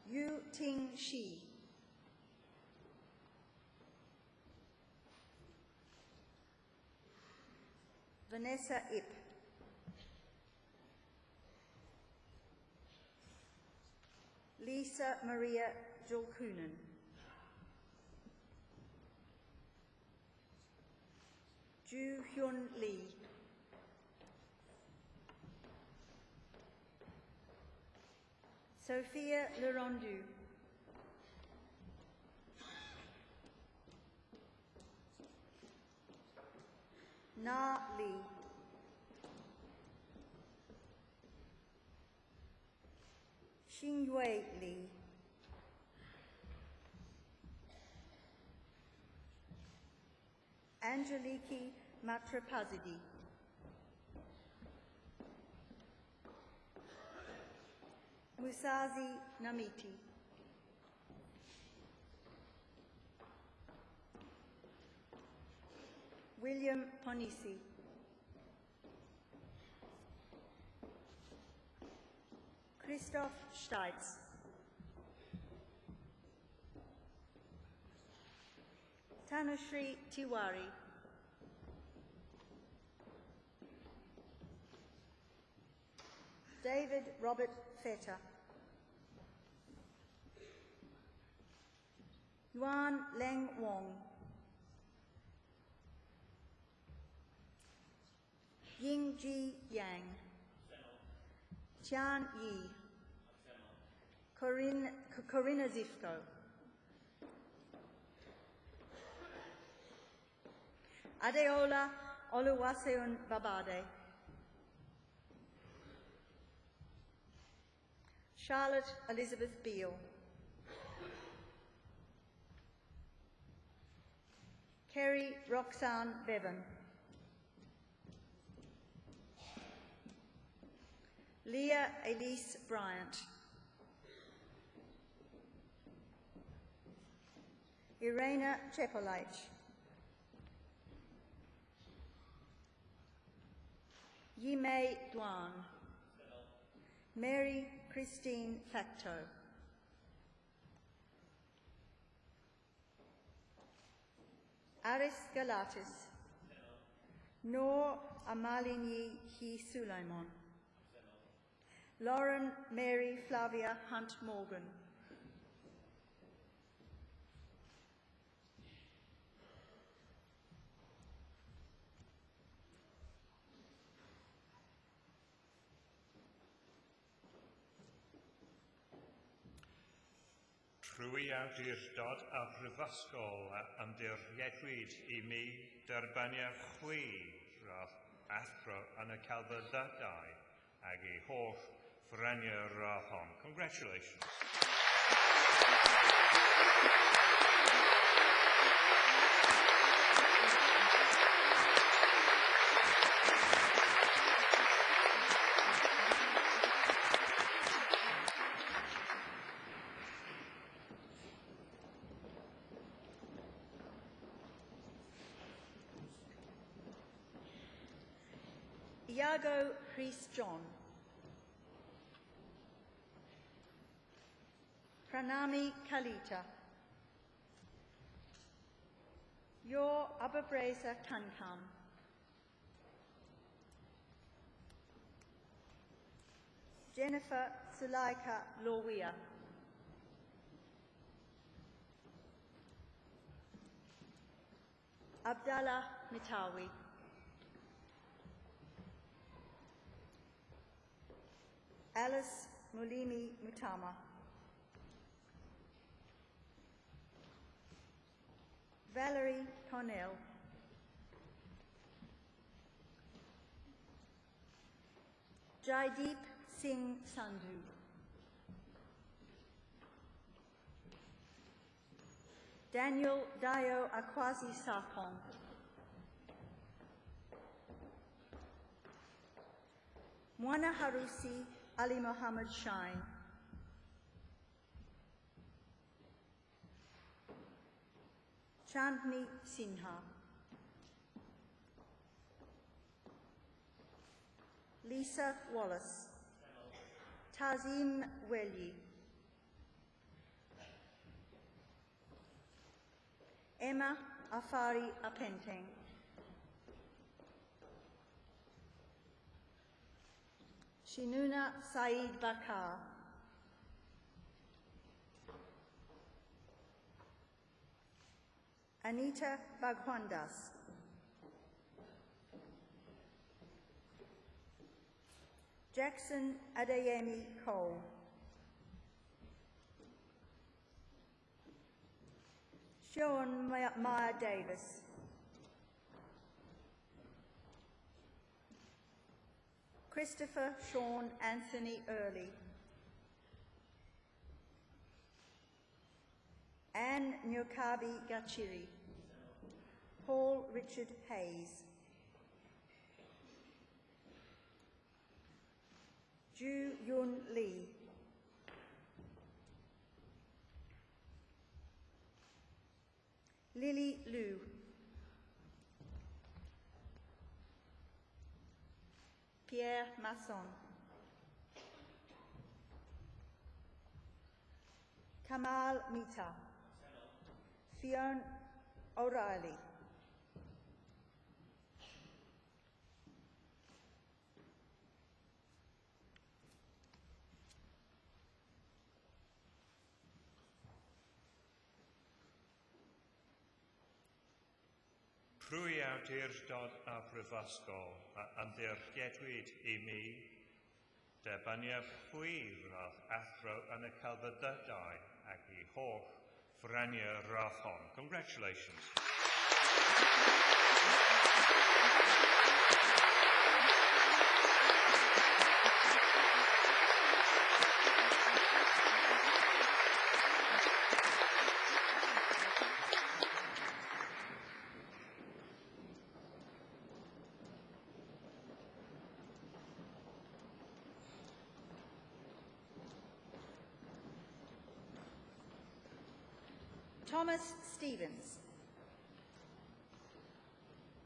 Yu Ting Shi. Vanessa Ip. Lisa Maria Julkunen. Ju Hyun Lee. Sophia Lerondu. Na Lee. Xingyue Li. Angeliki Matrapazidi. Musazi Namiti. William Ponisi. Christoph Steitz. Tanushree Tiwari. David Robert Feta. Yuan Leng Wong. Yingji Yang. Tian Yi. Corinna Zifko. Adeola Oluwaseun Babade. Charlotte Elizabeth Beale. Kerry Roxanne Bevan. Leah Elise Bryant. Irena Chepolite. Yimei Duan. Mary Christine Facto. Aris Galatis. Noor Amalini He Sulaimon. Lauren Mary Flavia Hunt Morgan. Trwy awdurdod a brifysgol ymddirchiadwyd I mi derbaniaf chwir a athro yn y celfyddydau ac I holl ffreniau'r hon. Congratulations. Iago Priest John. Pranami Kalita. Yor Ababreza Kankam. Jennifer Sulaika Lawia. Abdallah Mitawi. Alice Mulimi Mutama. Valerie Cornell. Jaideep Singh Sandhu. Daniel Dio Akwasi Sarkon. Mwana Harusi Ali Mohammed Shine. Chandni Sinha. Lisa Wallace. Tazim Welli. Emma Afari Apenteng. Shinuna Saeed Bakar. Anita Bagwandas. Jackson Adeyemi Cole. Sean Maya Davis. Christopher Sean Anthony Early. Anne Nyokabi Gachiri. Paul Richard Hayes. Ju Yun Lee. Lily Liu. Pierre Masson. Kamal Mita. Fionn O'Reilly. Prwy awdurdod a brifysgol yn ddirgedwyd I mi, debyniad hwyr roedd athro yn y celfyddydau ac I holl franiau roedd hon. Congratulations. Thomas Stevens.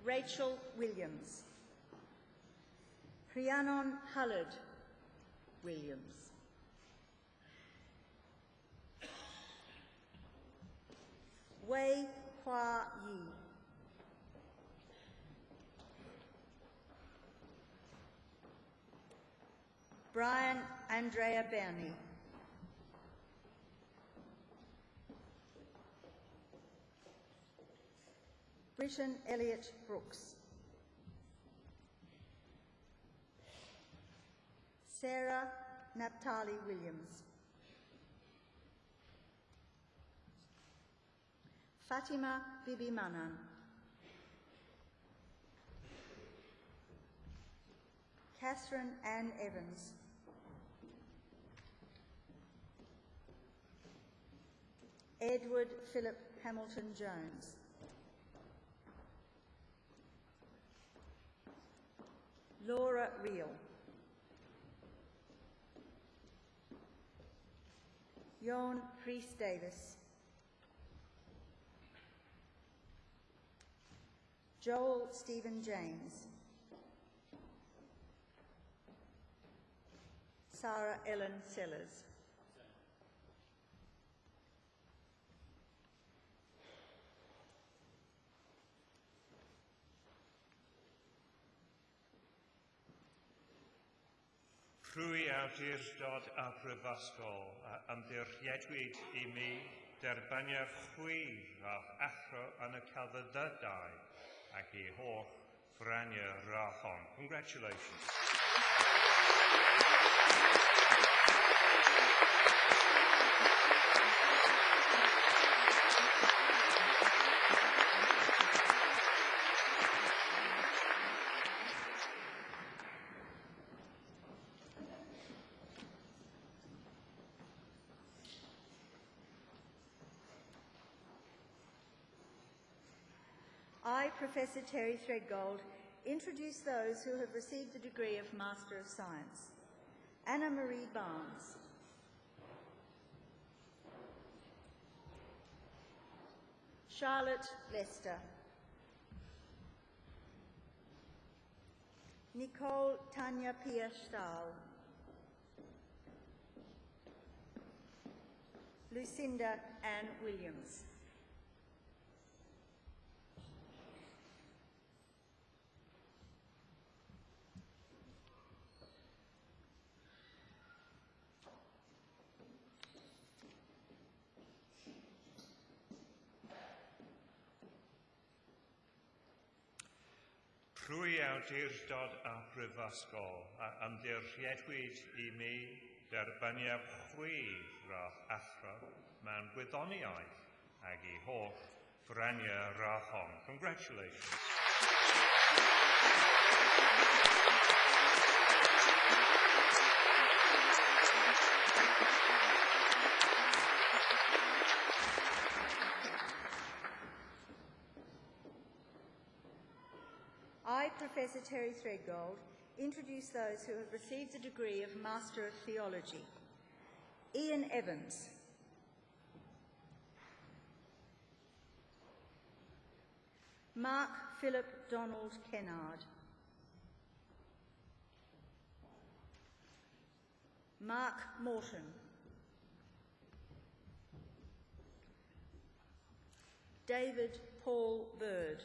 Rachel Williams. Rhiannon Hullard Williams. Wei Hua Yi. Brian Andrea Bernie. Britton Elliott Brooks. Sarah Naphtali Williams. Fatima Bibi Manan. Catherine Ann Evans. Edward Philip Hamilton Jones. Laura Reel. Jon Priest Davis. Joel Stephen James. Sarah Ellen Sellers. Rwy awdurdod a brifysgol ymddiriedwyd I mi derbynio'r chwir a athro yn y celfyddydau ac I holl franiau rachon. Congratulations. I, Professor Terry Threadgold, introduce those who have received the degree of Master of Science. Anna Marie Barnes. Charlotte Lester. Nicole Tanya Pia Stahl. Lucinda Ann Williams. Rwy awdurdod a brifysgol a ymddiriedwyd I mi derbyniad chwir a athro mewn gwyddoniaeth ac I holl franiau rachon. Congratulations. I, Professor Terry Threadgold, introduce those who have received the degree of Master of Theology. Ian Evans. Mark Philip Donald Kennard. Mark Morton. David Paul Bird.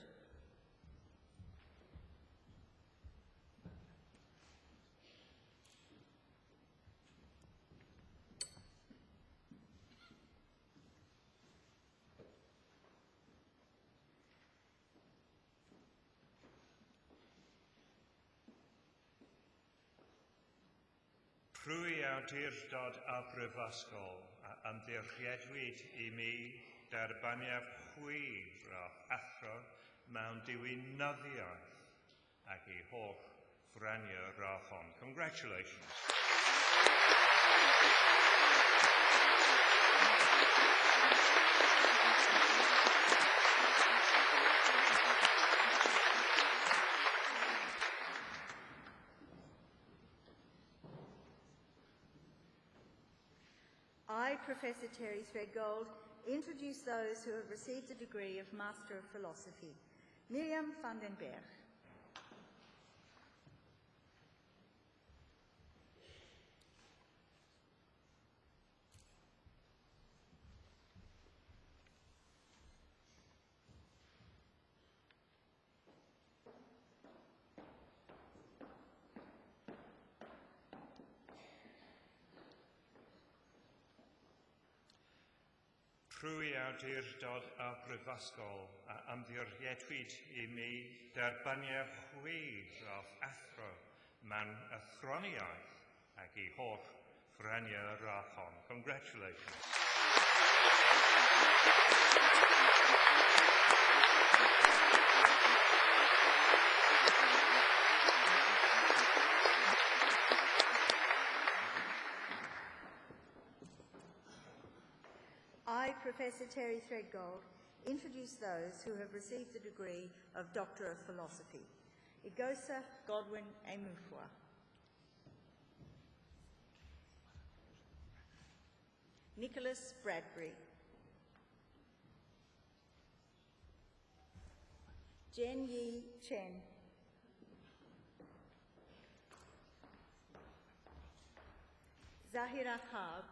Rwy awdurdod a brifysgol a ymddiriedwyd I mi derbyniad chwir a athro mewn diwinyddiaeth ac I holl franiau rachon. Congratulations. I, Professor Terry Threadgold, introduce those who have received the degree of Master of Philosophy. Miriam van den Berg. Rwy awdurdod a brifysgol a ymddiriedwyd I mi derbyniad chwir a athro mewn athroniaeth ac I holl franiau rachon. Congratulations. I, Professor Terry Threadgold, introduce those who have received the degree of Doctor of Philosophy. Igosa Godwin Emufua. Nicholas Bradbury. Jen Yi Chen. Zahira Hab,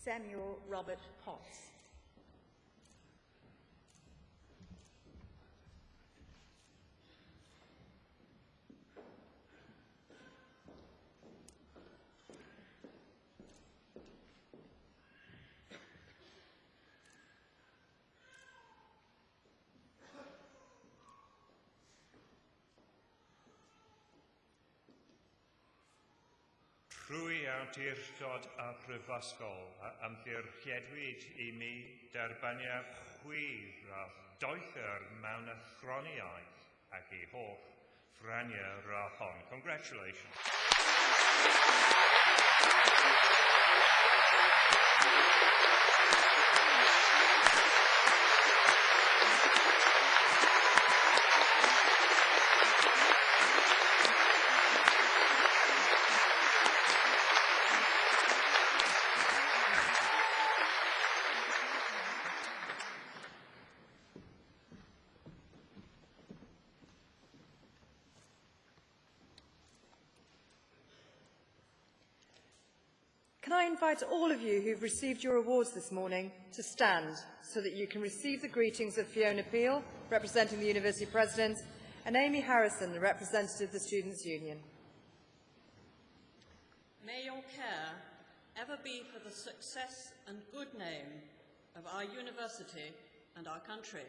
Samuel Robert Potts. Trwy awdurdod a Prifysgol a ymddiriedwyd I mi derbynio chwir a doethyr mewn athroniaeth ac I hoff ffraniau a hon. Congratulations. Can I invite all of you who've received your awards this morning to stand so that you can receive the greetings of Fiona Peel, representing the University President, and Amy Harrison, the representative of the Students' Union. May your care ever be for the success and good name of our university and our country.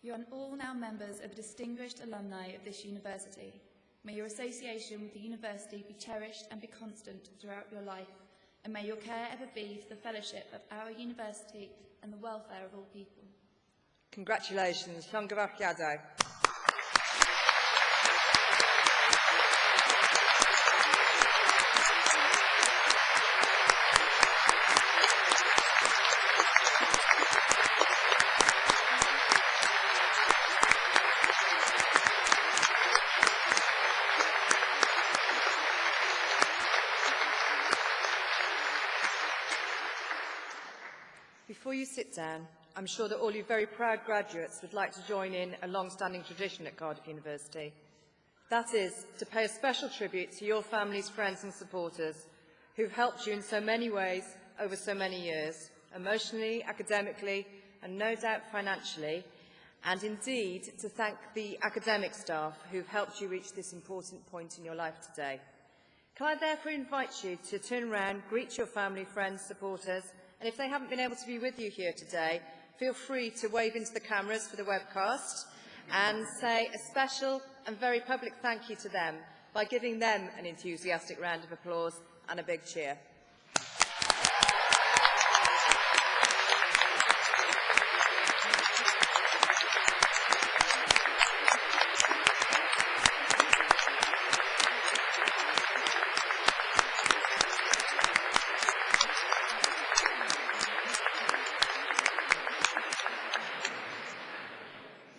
You are all now members of the distinguished alumni of this university. May your association with the university be cherished and be constant throughout your life, and may your care ever be for the fellowship of our university and the welfare of all people. Congratulations, Llongyfarchiadau. Before you sit down, I'm sure that all you very proud graduates would like to join in a long-standing tradition at Cardiff University. That is, to pay a special tribute to your families, friends and supporters who've helped you in so many ways over so many years, emotionally, academically and no doubt financially, and indeed to thank the academic staff who've helped you reach this important point in your life today. Can I therefore invite you to turn around, greet your family, friends, supporters, and if they haven't been able to be with you here today, feel free to wave into the cameras for the webcast and say a special and very public thank you to them by giving them an enthusiastic round of applause and a big cheer.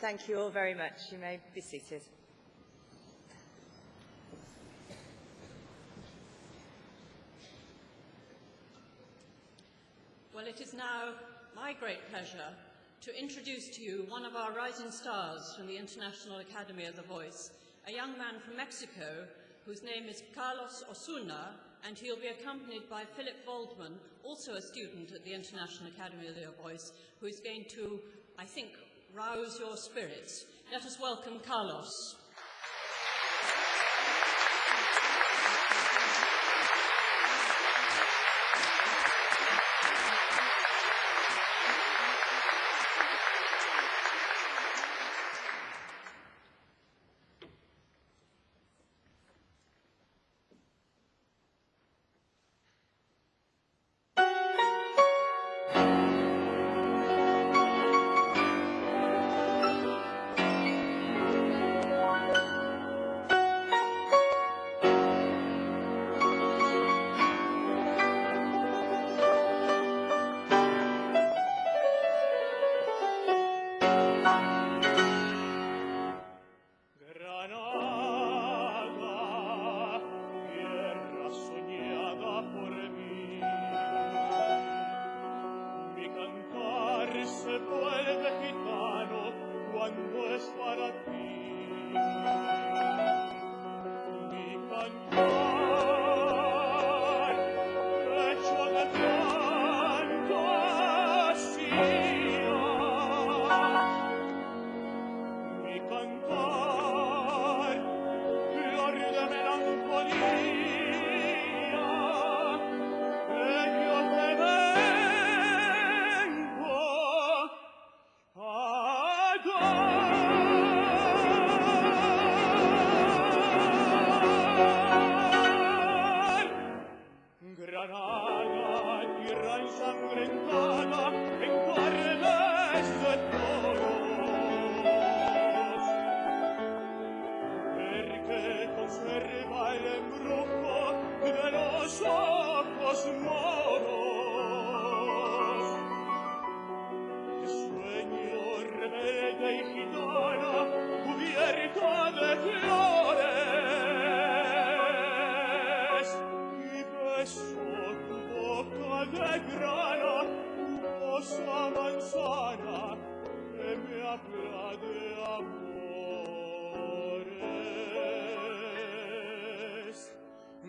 Thank you all very much. You may be seated. Well, it is now my great pleasure to introduce to you one of our rising stars from the International Academy of the Voice, a young man from Mexico whose name is Carlos Osuna, and he'll be accompanied by Philip Waldman, also a student at the International Academy of the Voice, who is going to, I think, rouse your spirits. Let us welcome Carlos.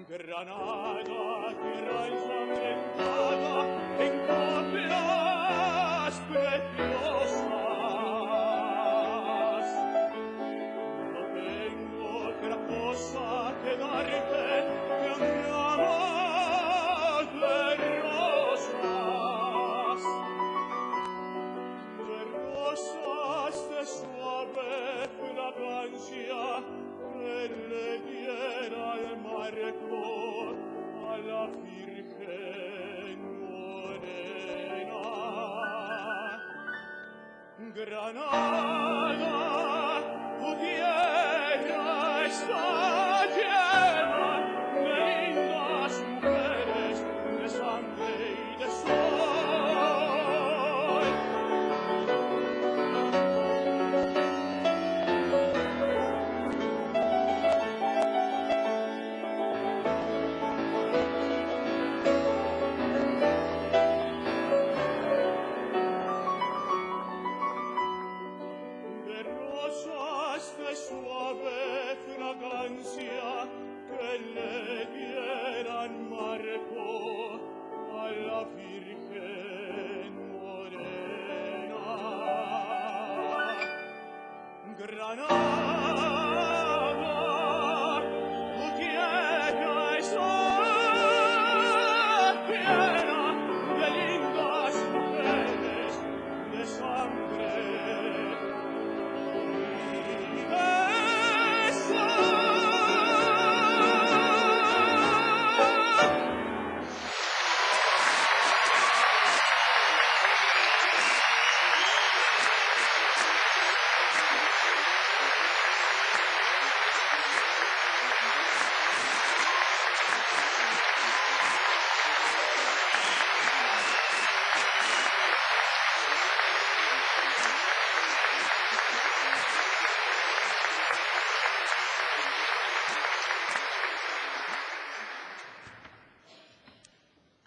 Granada, tierra ensangrentada, en copias preciosas. No tengo otra cosa que darte que un ramo de rosas de suave fragancia que le diera el marco a la Virgen morena. Granada, tu tierra está llena de lindas mujeres, de sangre y de sol. Suave fragancia que le dieran marco a la Virgen morena. Granada, tu tierra está llena de lindas mujeres, de sangre.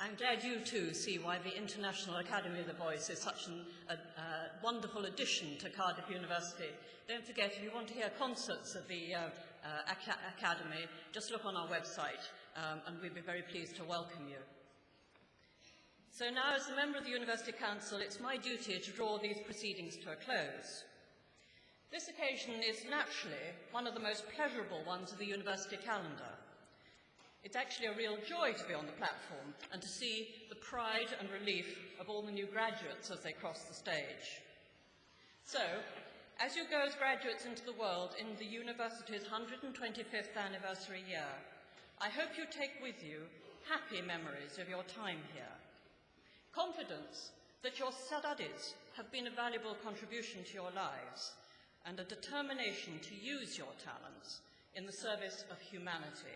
I'm glad you too see why the International Academy of the Voice is such a wonderful addition to Cardiff University. Don't forget, if you want to hear concerts of the Academy, just look on our website and we'd be very pleased to welcome you. So now, as a member of the University Council, it's my duty to draw these proceedings to a close. This occasion is naturally one of the most pleasurable ones of the university calendar. It's actually a real joy to be on the platform and to see the pride and relief of all the new graduates as they cross the stage. So, as you go as graduates into the world in the university's 125th anniversary year, I hope you take with you happy memories of your time here, confidence that your studies have been a valuable contribution to your lives, and a determination to use your talents in the service of humanity.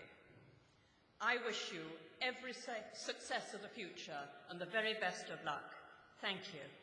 I wish you every success of the future and the very best of luck. Thank you.